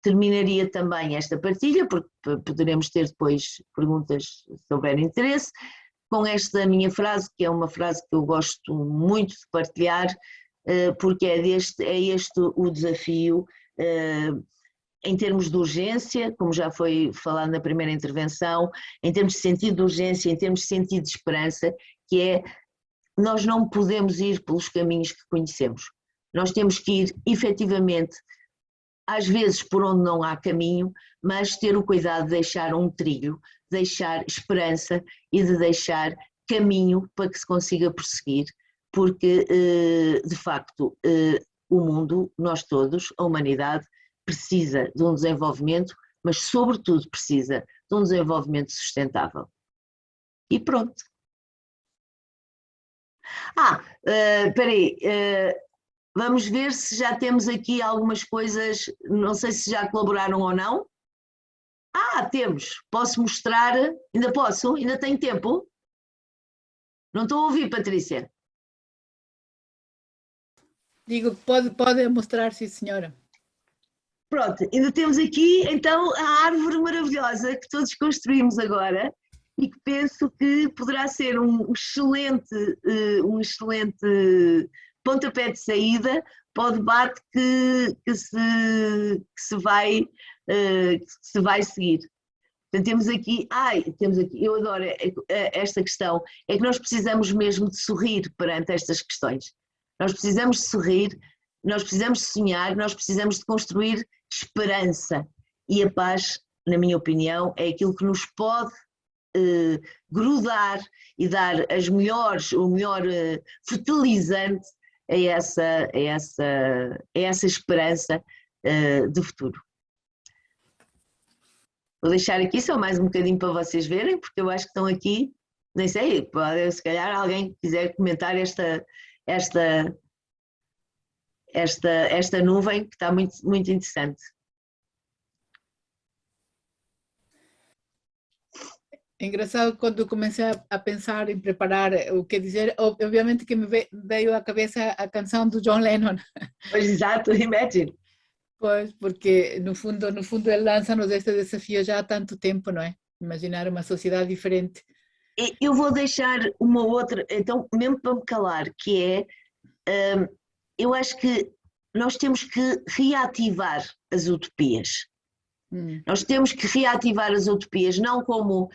terminaria também esta partilha, porque poderemos ter depois perguntas se houver interesse, com esta minha frase, que é uma frase que eu gosto muito de partilhar, porque é este o desafio, em termos de urgência, como já foi falado na primeira intervenção, em termos de sentido de urgência, em termos de sentido de esperança, que é, nós não podemos ir pelos caminhos que conhecemos. Nós temos que ir, efetivamente, às vezes por onde não há caminho, mas ter o cuidado de deixar um trilho, deixar esperança e de deixar caminho para que se consiga prosseguir, porque, de facto, o mundo, nós todos, a humanidade, precisa de um desenvolvimento, mas sobretudo precisa de um desenvolvimento sustentável. E pronto. Espera aí, vamos ver se já temos aqui algumas coisas, não sei se já colaboraram ou não. Temos, posso mostrar, ainda posso? Ainda tenho tempo? Não estou a ouvir, Patrícia. Digo, pode mostrar, sim, senhora. Pronto, ainda temos aqui então a árvore maravilhosa que todos construímos agora e que penso que poderá ser um excelente pontapé de saída para o debate que se vai seguir. Portanto, temos aqui, eu adoro esta questão, é que nós precisamos mesmo de sorrir perante estas questões. Nós precisamos de sorrir, nós precisamos de sonhar, nós precisamos de construir esperança. E a paz, na minha opinião, é aquilo que nos pode grudar e dar o melhor fertilizante a essa esperança de futuro. Vou deixar aqui só mais um bocadinho para vocês verem, porque eu acho que estão aqui, nem sei, pode, se calhar alguém quiser comentar esta nuvem que está muito, muito interessante. É engraçado, quando comecei a pensar em preparar o que dizer, obviamente que me veio à cabeça a canção do John Lennon. Pois, exato, Imagine. Pois, porque no fundo ele lança-nos este desafio já há tanto tempo, não é? Imaginar uma sociedade diferente. Eu vou deixar uma outra, então, mesmo para me calar, que é, eu acho que nós temos que reativar as utopias. Nós temos que reativar as utopias, não como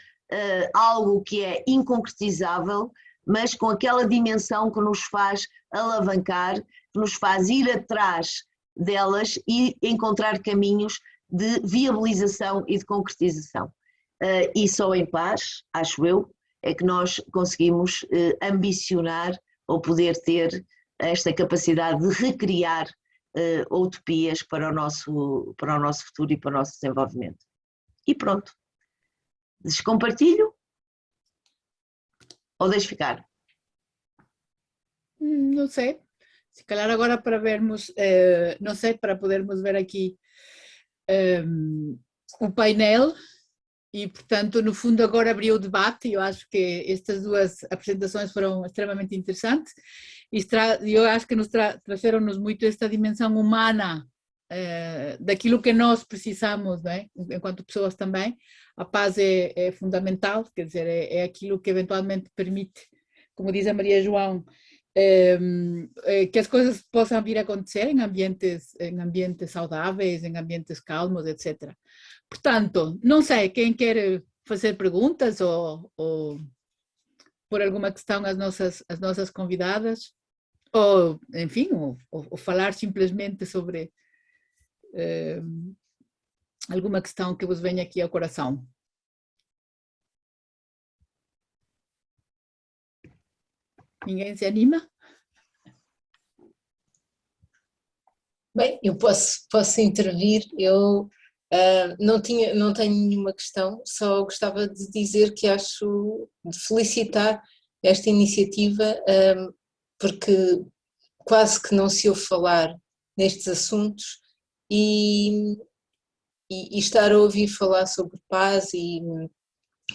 algo que é inconcretizável, mas com aquela dimensão que nos faz alavancar, que nos faz ir atrás delas e encontrar caminhos de viabilização e de concretização. E só em paz, acho eu, é que nós conseguimos ambicionar ou poder ter esta capacidade de recriar utopias para o nosso futuro e para o nosso desenvolvimento. E pronto. Descompartilho ou deixo ficar? Não sei. Se calhar agora para vermos, não sei, para podermos ver aqui o painel e, portanto, no fundo agora abriu o debate. Eu acho que estas duas apresentações foram extremamente interessantes e eu acho que nos trouxeram-nos muito esta dimensão humana daquilo que nós precisamos, não é? Enquanto pessoas também, a paz é fundamental, quer dizer, é aquilo que eventualmente permite, como diz a Maria João, que as coisas possam vir a acontecer em ambientes saudáveis, em ambientes calmos, etc. Portanto, não sei, quem quer fazer perguntas ou pôr alguma questão às nossas convidadas, ou, enfim, ou falar simplesmente sobre alguma questão que vos venha aqui ao coração. Ninguém se anima? Bem, eu posso intervir. Eu não tenho nenhuma questão, só gostava de dizer que de felicitar esta iniciativa, porque quase que não se ouve falar nestes assuntos e estar a ouvir falar sobre paz,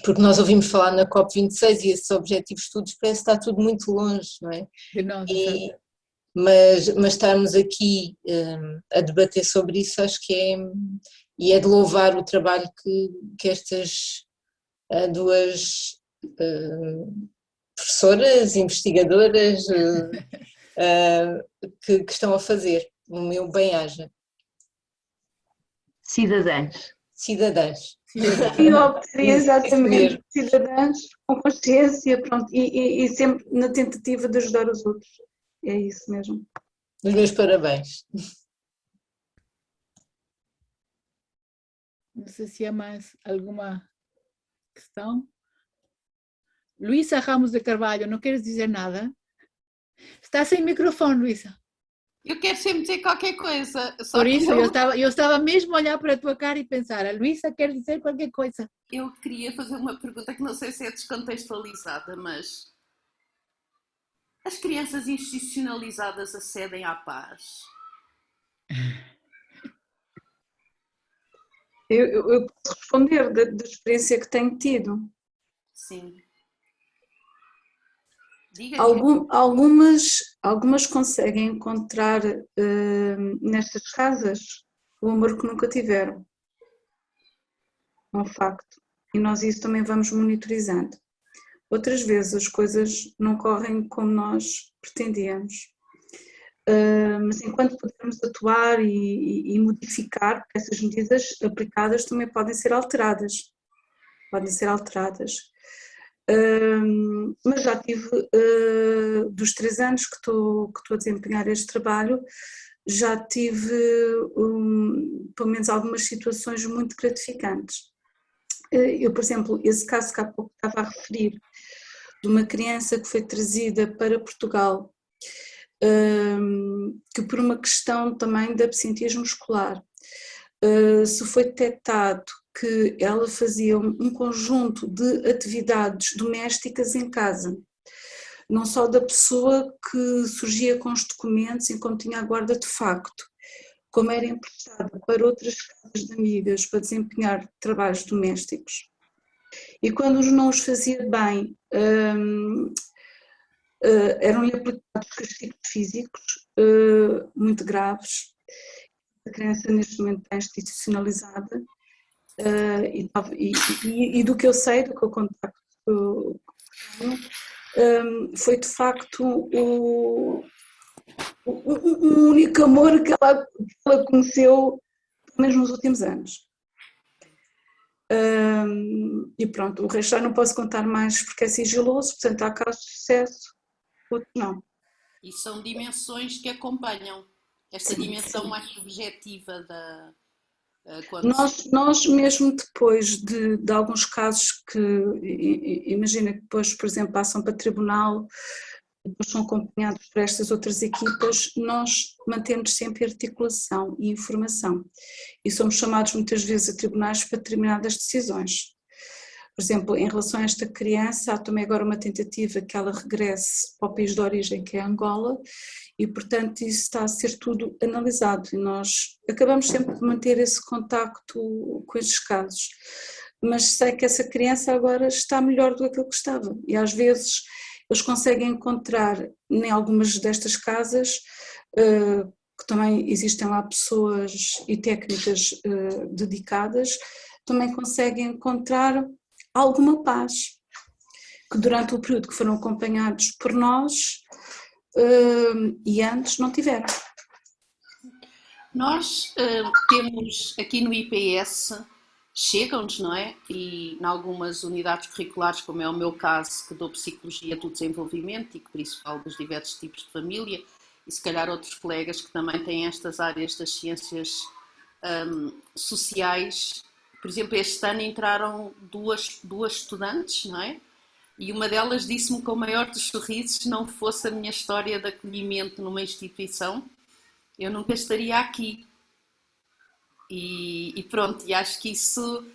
porque nós ouvimos falar na COP26 e esses objetivos de todos, parece que está tudo muito longe, não é? Mas estarmos aqui a debater sobre isso, acho que é de louvar o trabalho que estas duas professoras, investigadoras que estão a fazer. O meu bem-aja. Cidadãs. E obter exatamente cidadãos com consciência, pronto, e sempre na tentativa de ajudar os outros. É isso mesmo. Os meus parabéns. Não sei se há mais alguma questão. Luísa Ramos de Carvalho, não queres dizer nada? Está sem microfone, Luísa. Eu quero sempre dizer qualquer coisa. Por isso, eu estava mesmo a olhar para a tua cara e pensar, a Luísa quer dizer qualquer coisa. Eu queria fazer uma pergunta que não sei se é descontextualizada, mas as crianças institucionalizadas acedem à paz? Eu posso responder da experiência que tenho tido. Sim. Diga. Algumas conseguem encontrar nestas casas o amor que nunca tiveram. É um facto. E nós isso também vamos monitorizando. Outras vezes as coisas não correm como nós pretendíamos. Mas enquanto pudermos atuar e modificar, essas medidas aplicadas também podem ser alteradas. Mas já tive, dos 3 anos que estou a desempenhar este trabalho, já tive pelo menos algumas situações muito gratificantes. Eu, por exemplo, esse caso que há pouco estava a referir, de uma criança que foi trazida para Portugal, que por uma questão também de absenteísmo escolar, se foi detectado que ela fazia um conjunto de atividades domésticas em casa, não só da pessoa que surgia com os documentos enquanto tinha a guarda de facto, como era emprestada para outras casas de amigas para desempenhar trabalhos domésticos. E quando não os fazia bem, eram-lhe aplicados castigos físicos muito graves. A criança neste momento está institucionalizada e do que eu sei, do que eu contacto foi de facto o único amor que ela conheceu, pelo menos nos últimos anos. E pronto, o resto já não posso contar mais porque é sigiloso, portanto há casos de sucesso, outros não. E são dimensões que acompanham esta dimensão mais subjetiva da... Nós mesmo depois de alguns casos que, imagina que depois, por exemplo, passam para tribunal, depois são acompanhados por estas outras equipas, nós mantemos sempre articulação e informação e somos chamados muitas vezes a tribunais para determinadas decisões. Por exemplo, em relação a esta criança, há também agora uma tentativa que ela regresse para o país de origem, que é Angola, e portanto isso está a ser tudo analisado e nós acabamos sempre de manter esse contacto com estes casos, mas sei que essa criança agora está melhor do que estava e às vezes eles conseguem encontrar em algumas destas casas que também existem lá pessoas e técnicas dedicadas, também conseguem encontrar alguma paz, que durante o período que foram acompanhados por nós e antes não tiveram. Nós temos aqui no IPS, chegam-nos, não é? E em algumas unidades curriculares, como é o meu caso, que dou Psicologia do Desenvolvimento e que por isso falo dos diversos tipos de família, e se calhar outros colegas que também têm estas áreas das ciências sociais. Por exemplo, este ano entraram duas estudantes, não é? E uma delas disse-me com o maior dos sorrisos, se não fosse a minha história de acolhimento numa instituição, eu nunca estaria aqui. E pronto, e acho que isso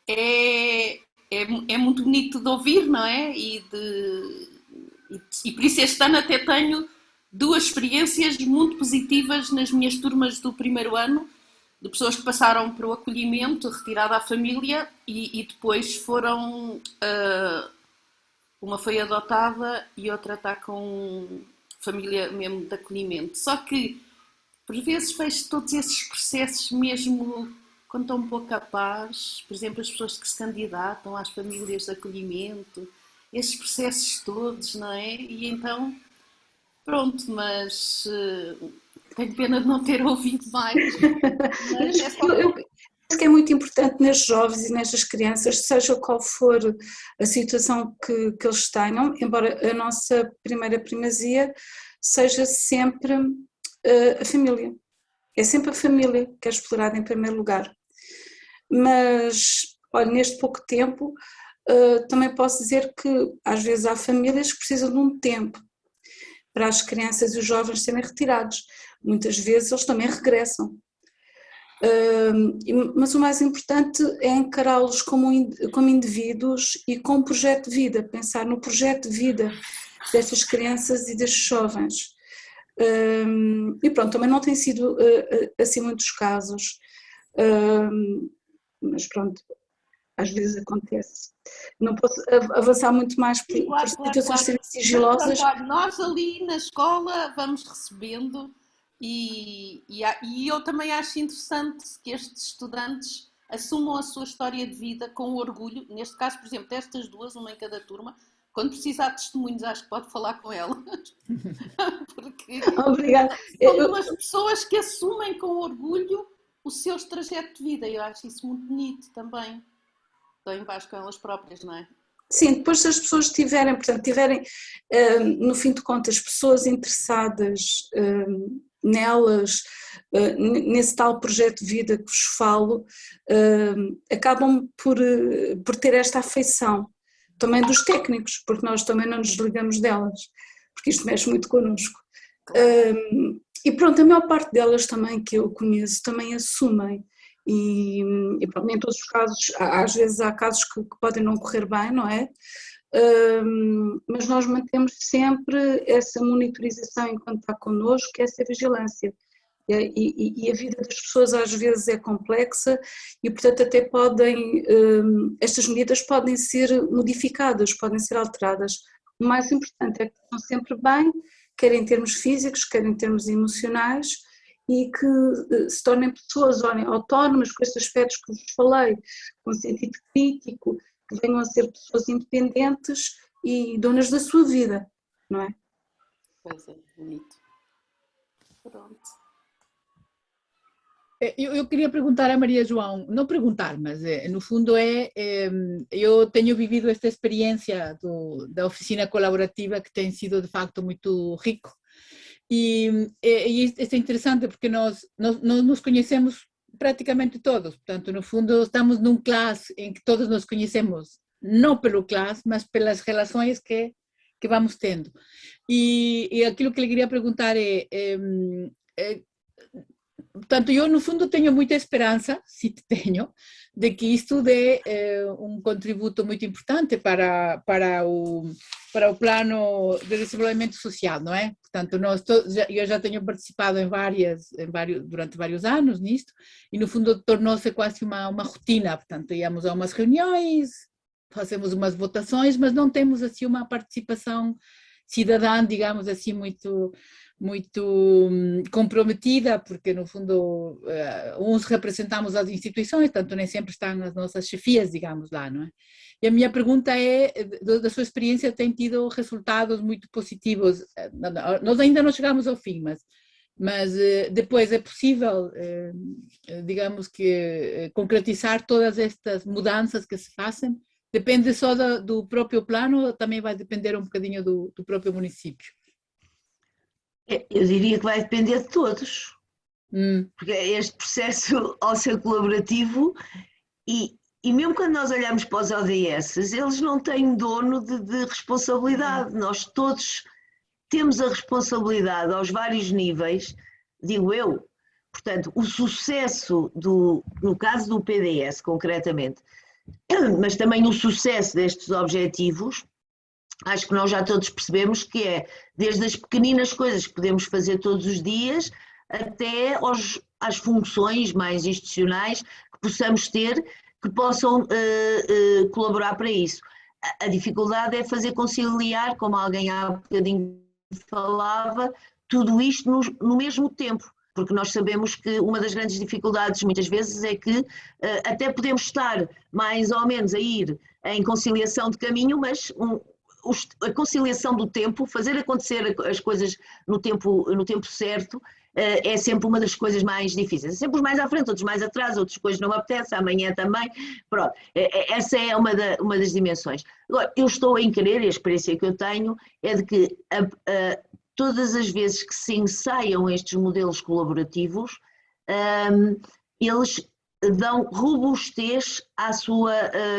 é muito bonito de ouvir, não é? E por isso este ano até tenho duas experiências muito positivas nas minhas turmas do primeiro ano, de pessoas que passaram para o acolhimento, retirada à família, e depois foram... uma foi adotada e outra está com família mesmo de acolhimento. Só que, por vezes, vejo todos esses processos mesmo quando estão um pouco capazes, por exemplo, as pessoas que se candidatam às famílias de acolhimento, esses processos todos, não é? E então, pronto, mas tenho pena de não ter ouvido mais. Mas é só... Eu acho que é muito importante nestes jovens e nestas crianças, seja qual for a situação que eles tenham, embora a nossa primeira primazia seja sempre a família. É sempre a família que é explorada em primeiro lugar. Mas, olha, neste pouco tempo, também posso dizer que às vezes há famílias que precisam de um tempo para as crianças e os jovens serem retirados. Muitas vezes eles também regressam. Mas o mais importante é encará-los como indivíduos e com um projeto de vida, pensar no projeto de vida destas crianças e destes jovens. E pronto, também não tem sido assim muitos casos, mas pronto, às vezes acontece. Não posso avançar muito mais por situações serem sigilosas. Mas, nós ali na escola vamos recebendo e eu também acho interessante que estes estudantes assumam a sua história de vida com orgulho. Neste caso, por exemplo, destas duas, uma em cada turma, quando precisar de testemunhos, acho que pode falar com elas. Porque Obrigada. São duas pessoas que assumem com orgulho o seu trajeto de vida. Eu acho isso muito bonito também. Estão em paz com elas próprias, não é? Sim, depois se as pessoas tiverem, no fim de contas, pessoas interessadas nelas, nesse tal projeto de vida que vos falo, acabam por ter esta afeição também dos técnicos, porque nós também não nos desligamos delas, porque isto mexe muito connosco. E pronto, a maior parte delas também que eu conheço também assumem. E pronto, nem todos os casos, às vezes há casos que podem não correr bem, não é? Mas nós mantemos sempre essa monitorização enquanto está connosco, essa vigilância. E a vida das pessoas às vezes é complexa e portanto até estas medidas podem ser modificadas, podem ser alteradas. O mais importante é que estão sempre bem, quer em termos físicos, quer em termos emocionais, e que se tornem pessoas autónomas com estes aspectos que vos falei, com sentido crítico, que venham a ser pessoas independentes e donas da sua vida, não é? Pois é, bonito. Pronto. Eu queria perguntar a Maria João, não perguntar, mas no fundo eu tenho vivido esta experiência da oficina colaborativa que tem sido de facto muito rico e é interessante porque nós nos conhecemos praticamente todos, portanto no fundo estamos num classe em que todos nos conhecemos, não pelo classe, mas pelas relações que vamos tendo. E aquilo que lhe queria perguntar portanto, eu no fundo tenho muita esperança, se tenho, de que isto dê um contributo muito importante para o plano de desenvolvimento social, não é? Portanto, eu já tenho participado durante vários anos nisto, e no fundo tornou-se quase uma rotina, portanto, íamos a umas reuniões, fazemos umas votações, mas não temos assim uma participação cidadã, digamos assim, muito comprometida, porque no fundo uns representamos as instituições, tanto nem sempre estão as nossas chefias, digamos lá, não é? E a minha pergunta é, da sua experiência tem tido resultados muito positivos, nós ainda não chegamos ao fim, mas depois é possível, digamos que, concretizar todas estas mudanças que se fazem? Depende só do próprio plano ou também vai depender um bocadinho do próprio município? Eu diria que vai depender de todos, porque este processo, ao ser colaborativo, e mesmo quando nós olhamos para os ODS, eles não têm dono de responsabilidade, nós todos temos a responsabilidade aos vários níveis, digo eu. Portanto, o sucesso, no caso do PDS concretamente, mas também o sucesso destes objetivos, acho que nós já todos percebemos que é desde as pequeninas coisas que podemos fazer todos os dias até às funções mais institucionais que possamos ter, que possam colaborar para isso. A dificuldade é fazer conciliar, como alguém há bocadinho falava, tudo isto no mesmo tempo, porque nós sabemos que uma das grandes dificuldades muitas vezes é que até podemos estar mais ou menos a ir em conciliação de caminho, mas a conciliação do tempo, fazer acontecer as coisas no tempo certo, é sempre uma das coisas mais difíceis. É sempre os mais à frente, outros mais atrás, outras coisas não me apetecem, amanhã também. Pronto, essa é uma das dimensões. Agora, eu estou em querer, e a experiência que eu tenho é de que todas as vezes que se ensaiam estes modelos colaborativos, eles dão robustez à sua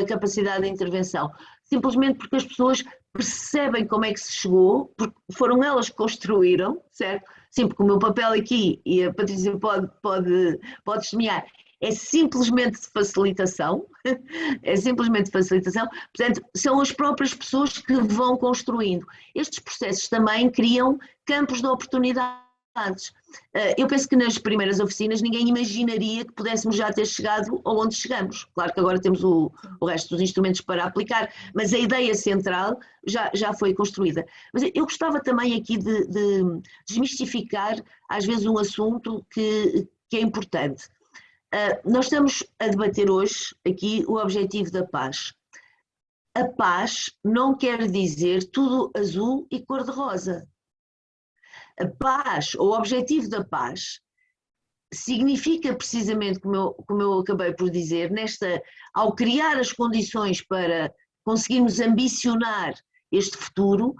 capacidade de intervenção. Simplesmente porque as pessoas percebem como é que se chegou, porque foram elas que construíram, certo? Sim, porque o meu papel aqui, e a Patrícia pode testemunhar, é simplesmente de facilitação, portanto, são as próprias pessoas que vão construindo. Estes processos também criam campos de oportunidades. Eu penso que nas primeiras oficinas ninguém imaginaria que pudéssemos já ter chegado onde chegamos. Claro que agora temos o resto dos instrumentos para aplicar, mas a ideia central já foi construída. Mas eu gostava também aqui de desmistificar às vezes um assunto que é importante. Nós estamos a debater hoje aqui o objetivo da paz. A paz não quer dizer tudo azul e cor-de-rosa. A paz, o objetivo da paz, significa precisamente, como eu acabei por dizer, ao criar as condições para conseguirmos ambicionar este futuro,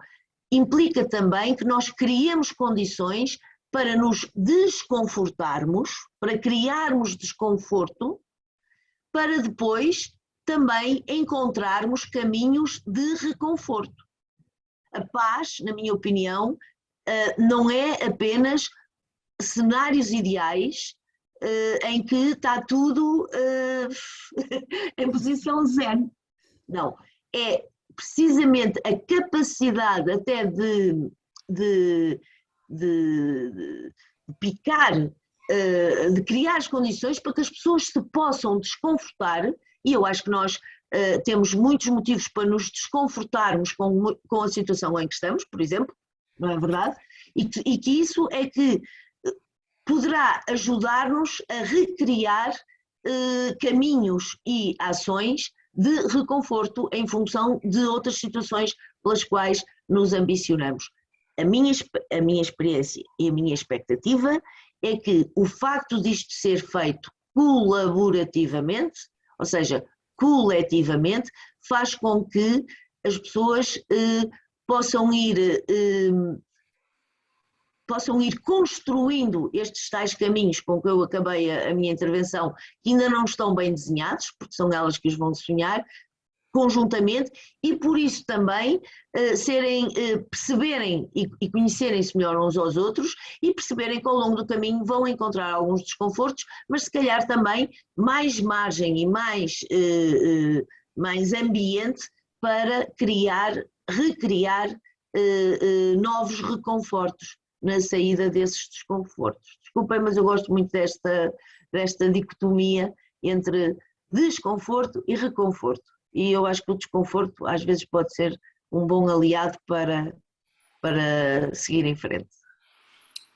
implica também que nós criemos condições para nos desconfortarmos, para criarmos desconforto, para depois também encontrarmos caminhos de reconforto. A paz, na minha opinião, não é apenas cenários ideais em que está tudo em posição zen. Não, é precisamente a capacidade até de picar, de criar as condições para que as pessoas se possam desconfortar, e eu acho que nós temos muitos motivos para nos desconfortarmos com a situação em que estamos, por exemplo, não é verdade? E que isso é que poderá ajudar-nos a recriar caminhos e ações de reconforto em função de outras situações pelas quais nos ambicionamos. A minha experiência e a minha expectativa é que o facto disto ser feito colaborativamente, ou seja, coletivamente, faz com que as pessoas possam ir construindo estes tais caminhos com que eu acabei a minha intervenção, que ainda não estão bem desenhados, porque são elas que os vão desenhar, conjuntamente, e por isso também perceberem e conhecerem-se melhor uns aos outros e perceberem que ao longo do caminho vão encontrar alguns desconfortos, mas se calhar também mais margem e mais ambiente para recriar novos reconfortos na saída desses desconfortos. Desculpem, mas eu gosto muito desta dicotomia entre desconforto e reconforto. E eu acho que o desconforto às vezes pode ser um bom aliado para para seguir em frente.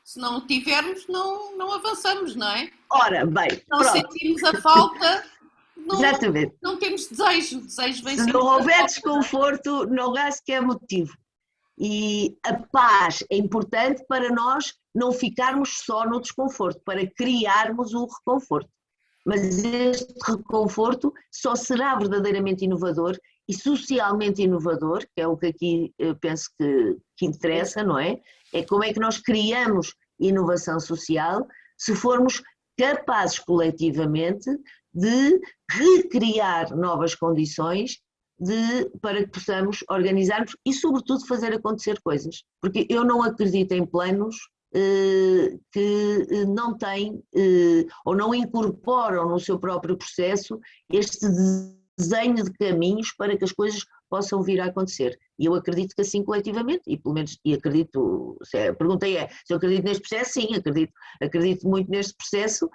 Se não o tivermos, não avançamos, não é? Ora, bem, Se não pronto. sentimos a falta, Exatamente. não temos desejo. O desejo vem Se sempre não da houver falta. desconforto, não há sequer motivo. E a paz é importante para nós não ficarmos só no desconforto, para criarmos o reconforto. Mas este reconforto só será verdadeiramente inovador e socialmente inovador, que é o que aqui eu penso que interessa, não é? É como é que nós criamos inovação social se formos capazes coletivamente de recriar novas condições para que possamos organizar-nos e, sobretudo, fazer acontecer coisas. Porque eu não acredito em planos que não têm ou não incorporam no seu próprio processo este desenho de caminhos para que as coisas possam vir a acontecer. E eu acredito que assim coletivamente, e pelo menos, e acredito, a pergunta é, se eu acredito neste processo, sim, acredito muito neste processo,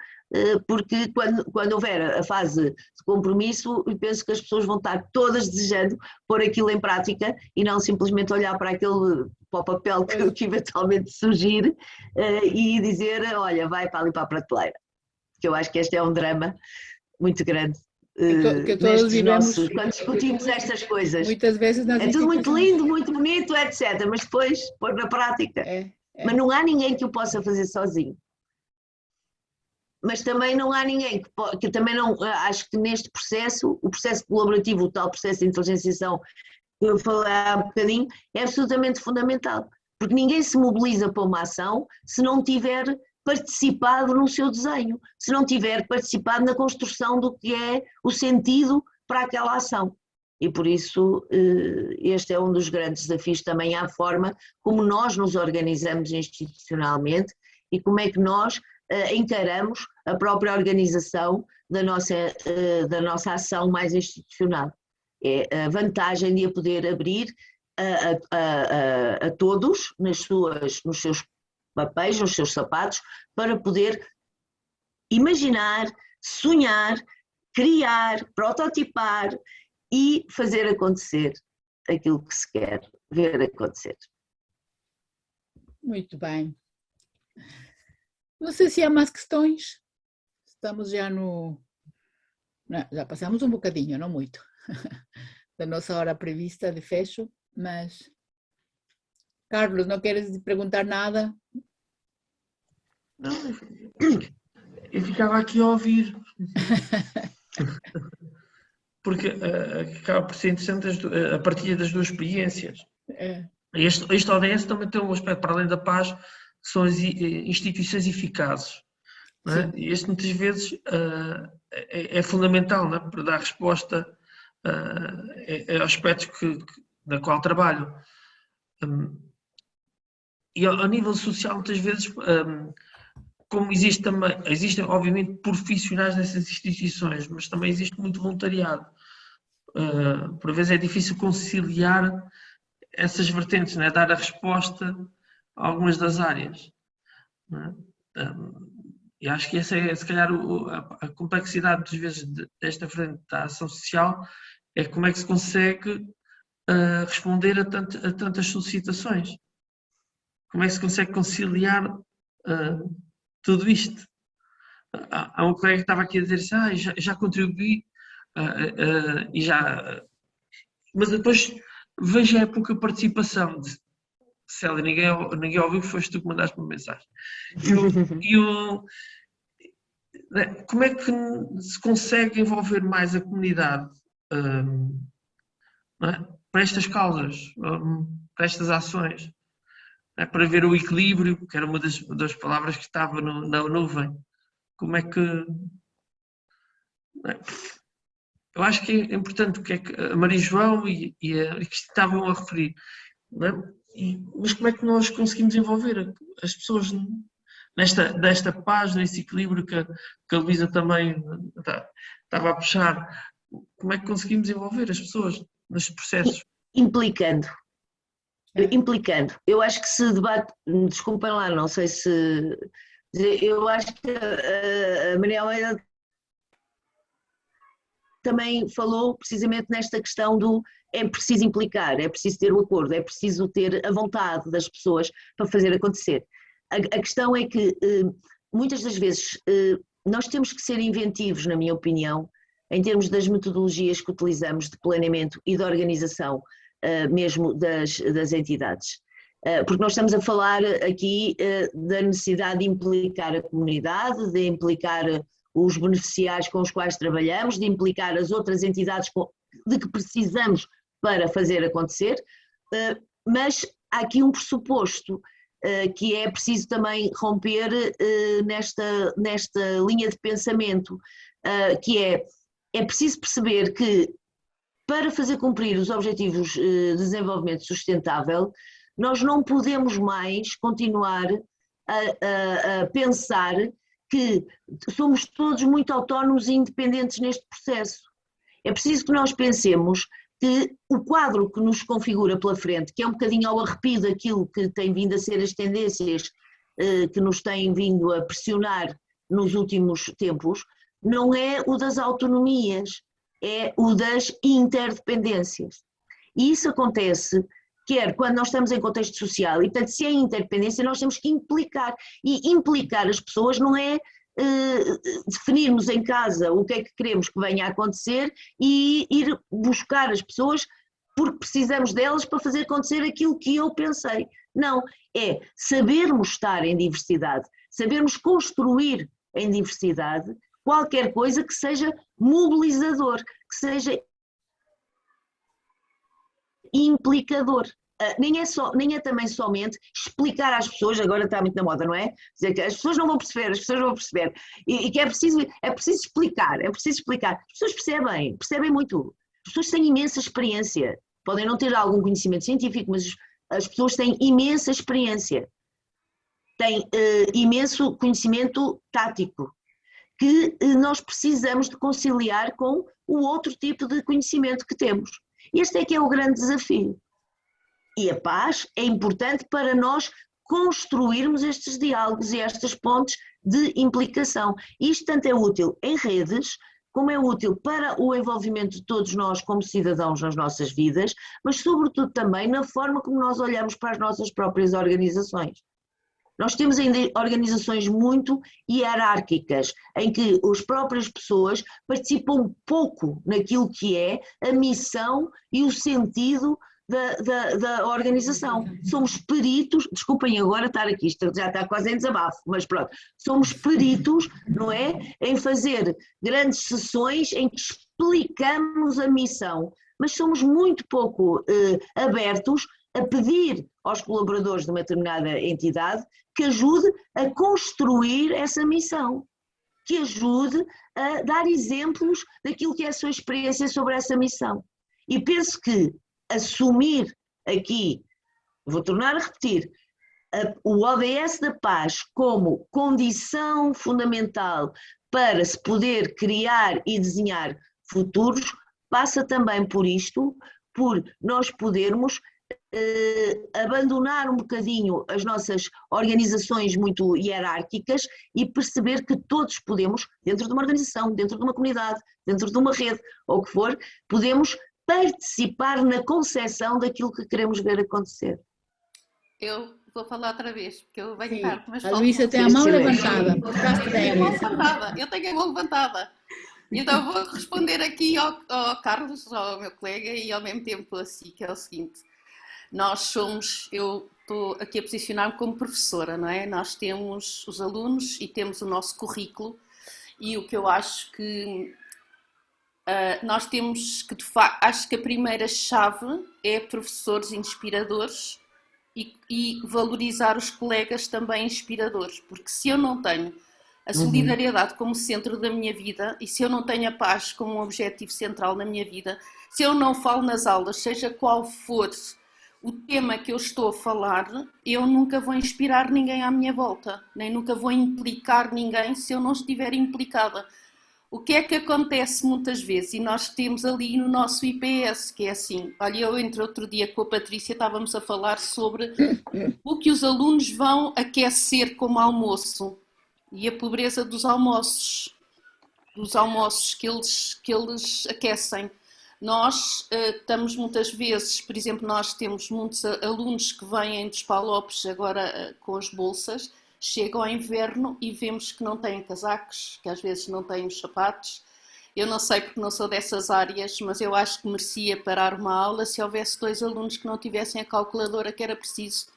porque quando houver a fase de compromisso, eu penso que as pessoas vão estar todas desejando pôr aquilo em prática e não simplesmente olhar para o papel que eventualmente surgir e dizer, olha, vai para ali para a prateleira. Que eu acho que este é um drama muito grande. Que todos vivemos, quando discutimos estas coisas. Muitas vezes nas é tudo muito lindo, muito bonito, etc. Mas depois pôr na prática. Mas não há ninguém que o possa fazer sozinho. Mas também não há ninguém que também não. Acho que neste processo, o processo colaborativo, o tal processo de inteligenciação que eu falei há um bocadinho, é absolutamente fundamental. Porque ninguém se mobiliza para uma ação se não tiver participado no seu desenho, se não tiver participado na construção do que é o sentido para aquela ação. E por isso este é um dos grandes desafios também à forma como nós nos organizamos institucionalmente e como é que nós encaramos a própria organização da nossa ação mais institucional. É a vantagem de a poder abrir a todos nos seus papéis, nos seus sapatos, para poder imaginar, sonhar, criar, prototipar e fazer acontecer aquilo que se quer ver acontecer. Muito bem. Não sei se há mais questões. Estamos já no... Não, já passamos um bocadinho, não muito, da nossa hora prevista de fecho, mas... Carlos, não queres perguntar nada? Não, eu ficava aqui a ouvir. Porque acaba por ser interessante a partilha das duas experiências. Este ODS também tem um aspecto, para além da paz, que são as instituições eficazes. Não é? Este muitas vezes é fundamental, não é? Para dar resposta a aspectos na qual trabalho. E ao nível social, muitas vezes, como existem obviamente profissionais nessas instituições, mas também existe muito voluntariado. Por vezes é difícil conciliar essas vertentes, né? Dar a resposta a algumas das áreas. E acho que essa é, se calhar, a complexidade, às vezes, desta frente da ação social, é como é que se consegue responder a tantas solicitações. Como é que se consegue conciliar tudo isto? Há um colega que estava aqui a dizer assim, já contribuí e já... Mas depois vejo a pouca participação. Célia, ninguém ouviu, foste tu que mandaste uma mensagem. Como é que se consegue envolver mais a comunidade para estas causas, para estas ações? Para ver o equilíbrio, que era uma das palavras que estava na nuvem. Como é que... Eu acho que é importante o que é que a Maria João e que estavam a referir. Não é? Mas como é que nós conseguimos envolver as pessoas nesta paz, nesse equilíbrio que a Luísa também estava a puxar? Como é que conseguimos envolver as pessoas nestes processos? Implicando. Eu acho que se debate, desculpem lá, não sei se... Eu acho que a Maria Almeida também falou precisamente nesta questão do é preciso implicar, é preciso ter o acordo, é preciso ter a vontade das pessoas para fazer acontecer. A questão é que muitas das vezes nós temos que ser inventivos, na minha opinião, em termos das metodologias que utilizamos de planeamento e de organização mesmo das entidades. Porque nós estamos a falar aqui da necessidade de implicar a comunidade, de implicar os beneficiários com os quais trabalhamos, de implicar as outras entidades de que precisamos para fazer acontecer, mas há aqui um pressuposto que é preciso também romper nesta linha de pensamento, que é preciso perceber que para fazer cumprir os Objetivos de Desenvolvimento Sustentável, nós não podemos mais continuar a pensar que somos todos muito autónomos e independentes neste processo. É preciso que nós pensemos que o quadro que nos configura pela frente, que é um bocadinho ao arrepio daquilo que tem vindo a ser as tendências que nos têm vindo a pressionar nos últimos tempos, não é o das autonomias, é o das interdependências. E isso acontece quer quando nós estamos em contexto social, e portanto se é interdependência nós temos que implicar, e implicar as pessoas não é definirmos em casa o que é que queremos que venha a acontecer e ir buscar as pessoas porque precisamos delas para fazer acontecer aquilo que eu pensei. Não, é sabermos estar em diversidade, sabermos construir em diversidade qualquer coisa que seja mobilizador, que seja implicador. Nem é também somente explicar às pessoas, agora está muito na moda, não é? Dizer que as pessoas não vão perceber, as pessoas não vão perceber. E que é preciso explicar, As pessoas percebem muito. As pessoas têm imensa experiência. Podem não ter algum conhecimento científico, mas as pessoas têm imensa experiência. Têm imenso conhecimento tático, que nós precisamos de conciliar com o outro tipo de conhecimento que temos. Este é que é o grande desafio. E a paz é importante para nós construirmos estes diálogos e estas pontes de implicação. Isto tanto é útil em redes, como é útil para o envolvimento de todos nós como cidadãos nas nossas vidas, mas sobretudo também na forma como nós olhamos para as nossas próprias organizações. Nós temos ainda organizações muito hierárquicas, em que as próprias pessoas participam pouco naquilo que é a missão e o sentido da organização. Somos peritos, desculpem agora estar aqui, isto já está quase em desabafo, mas pronto, somos peritos, não é, em fazer grandes sessões em que explicamos a missão, mas somos muito pouco abertos a pedir aos colaboradores de uma determinada entidade que ajude a construir essa missão, que ajude a dar exemplos daquilo que é a sua experiência sobre essa missão. E penso que assumir aqui, vou tornar a repetir, o ODS da paz como condição fundamental para se poder criar e desenhar futuros, passa também por isto, por nós podermos abandonar um bocadinho as nossas organizações muito hierárquicas e perceber que todos podemos, dentro de uma organização, dentro de uma comunidade, dentro de uma rede, ou o que for, podemos participar na concepção daquilo que queremos ver acontecer. Eu vou falar outra vez, porque eu venho tarde, mas a Luísa tem a mão levantada. Eu tenho a mão levantada. Então vou responder aqui ao Carlos, ao meu colega, e ao mesmo tempo assim, que é o seguinte. Eu estou aqui a posicionar-me como professora, não é? Nós temos os alunos e temos o nosso currículo, e o que eu acho que nós temos que, de facto, acho que a primeira chave é professores inspiradores e valorizar os colegas também inspiradores, porque se eu não tenho a solidariedade como centro da minha vida e se eu não tenho a paz como um objetivo central na minha vida, se eu não falo nas aulas, seja qual for o tema que eu estou a falar, eu nunca vou inspirar ninguém à minha volta, nem nunca vou implicar ninguém se eu não estiver implicada. O que é que acontece muitas vezes? E nós temos ali no nosso IPS, que é assim, olha, eu entre outro dia com a Patrícia estávamos a falar sobre o que os alunos vão aquecer como almoço e a pobreza dos almoços. dos almoços que eles aquecem. Nós estamos muitas vezes, por exemplo, nós temos muitos alunos que vêm dos PALOPs agora com as bolsas, chegam ao inverno e vemos que não têm casacos, que às vezes não têm os sapatos. Eu não sei porque não sou dessas áreas, mas eu acho que merecia parar uma aula se houvesse 2 alunos que não tivessem a calculadora que era preciso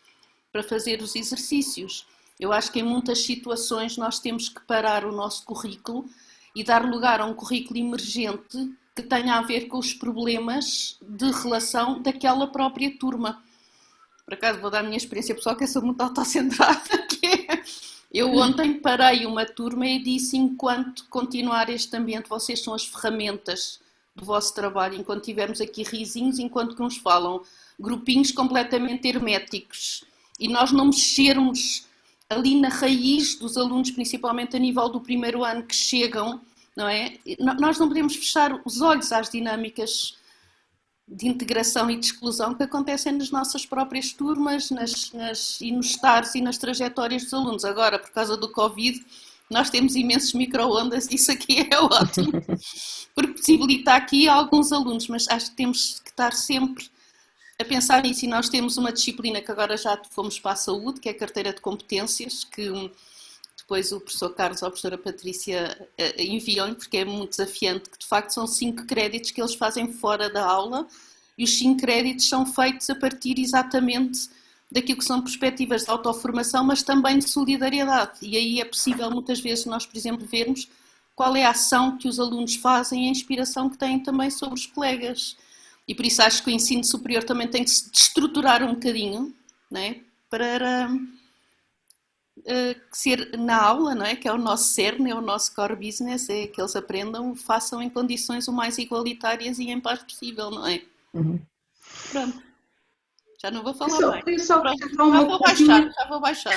para fazer os exercícios. Eu acho que em muitas situações nós temos que parar o nosso currículo e dar lugar a um currículo emergente que tenha a ver com os problemas de relação daquela própria turma. Por acaso vou dar a minha experiência pessoal, que eu sou muito autocentrada, que é, eu ontem parei uma turma e disse, enquanto continuar este ambiente, vocês são as ferramentas do vosso trabalho, enquanto tivermos aqui risinhos, enquanto que uns falam grupinhos completamente herméticos, e nós não mexermos ali na raiz dos alunos, principalmente a nível do primeiro ano que chegam, não é? Nós não podemos fechar os olhos às dinâmicas de integração e de exclusão que acontecem nas nossas próprias turmas e nos estares e nas trajetórias dos alunos. Agora, por causa do Covid, nós temos imensos micro-ondas e isso aqui é ótimo, porque possibilita aqui alguns alunos, mas acho que temos que estar sempre a pensar nisso, e nós temos uma disciplina que agora já fomos para a saúde, que é a carteira de competências, que depois o professor Carlos ou a professora Patrícia enviam-lhe, porque é muito desafiante, que de facto são 5 créditos que eles fazem fora da aula, e os 5 créditos são feitos a partir exatamente daquilo que são perspectivas de autoformação, mas também de solidariedade, e aí é possível muitas vezes nós, por exemplo, vermos qual é a ação que os alunos fazem e a inspiração que têm também sobre os colegas. E por isso acho que o ensino superior também tem que se estruturar um bocadinho, não é? Para ser na aula, não é? Que é o nosso cerne, é o nosso core business, é que eles aprendam, façam em condições o mais igualitárias e em paz possível, não é? Pronto. Já não vou falar mais. Já vou baixar.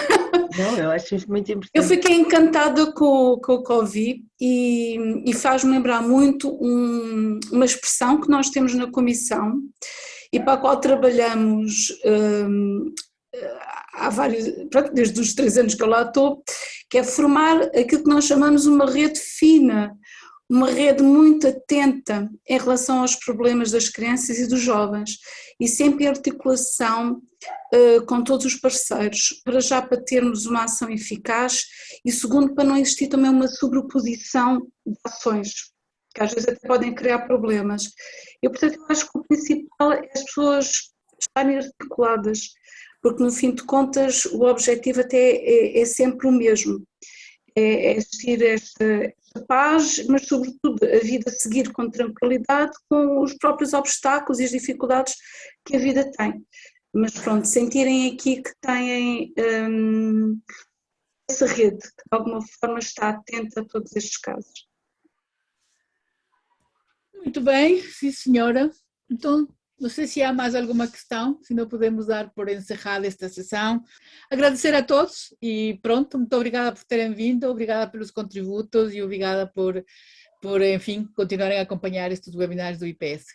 Não, eu acho isso muito importante. Eu fiquei encantada com o Covid e faz-me lembrar muito uma expressão que nós temos na comissão e para a qual trabalhamos há desde os 3 anos que eu lá estou, que é formar aquilo que nós chamamos uma rede fina, uma rede muito atenta em relação aos problemas das crianças e dos jovens e sempre em articulação com todos os parceiros, para termos uma ação eficaz e segundo, para não existir também uma sobreposição de ações, que às vezes até podem criar problemas. E portanto eu acho que o principal é as pessoas estarem articuladas, porque no fim de contas o objetivo até é sempre o mesmo, é existir esta paz, mas sobretudo a vida seguir com tranquilidade com os próprios obstáculos e as dificuldades que a vida tem. Mas pronto, sentirem aqui que têm essa rede, que de alguma forma está atenta a todos estes casos. Muito bem, sim senhora. Então, não sei se há mais alguma questão, se não podemos dar por encerrada esta sessão. Agradecer a todos e pronto, muito obrigada por terem vindo, obrigada pelos contributos e obrigada por enfim, continuarem a acompanhar estes webinars do IPS.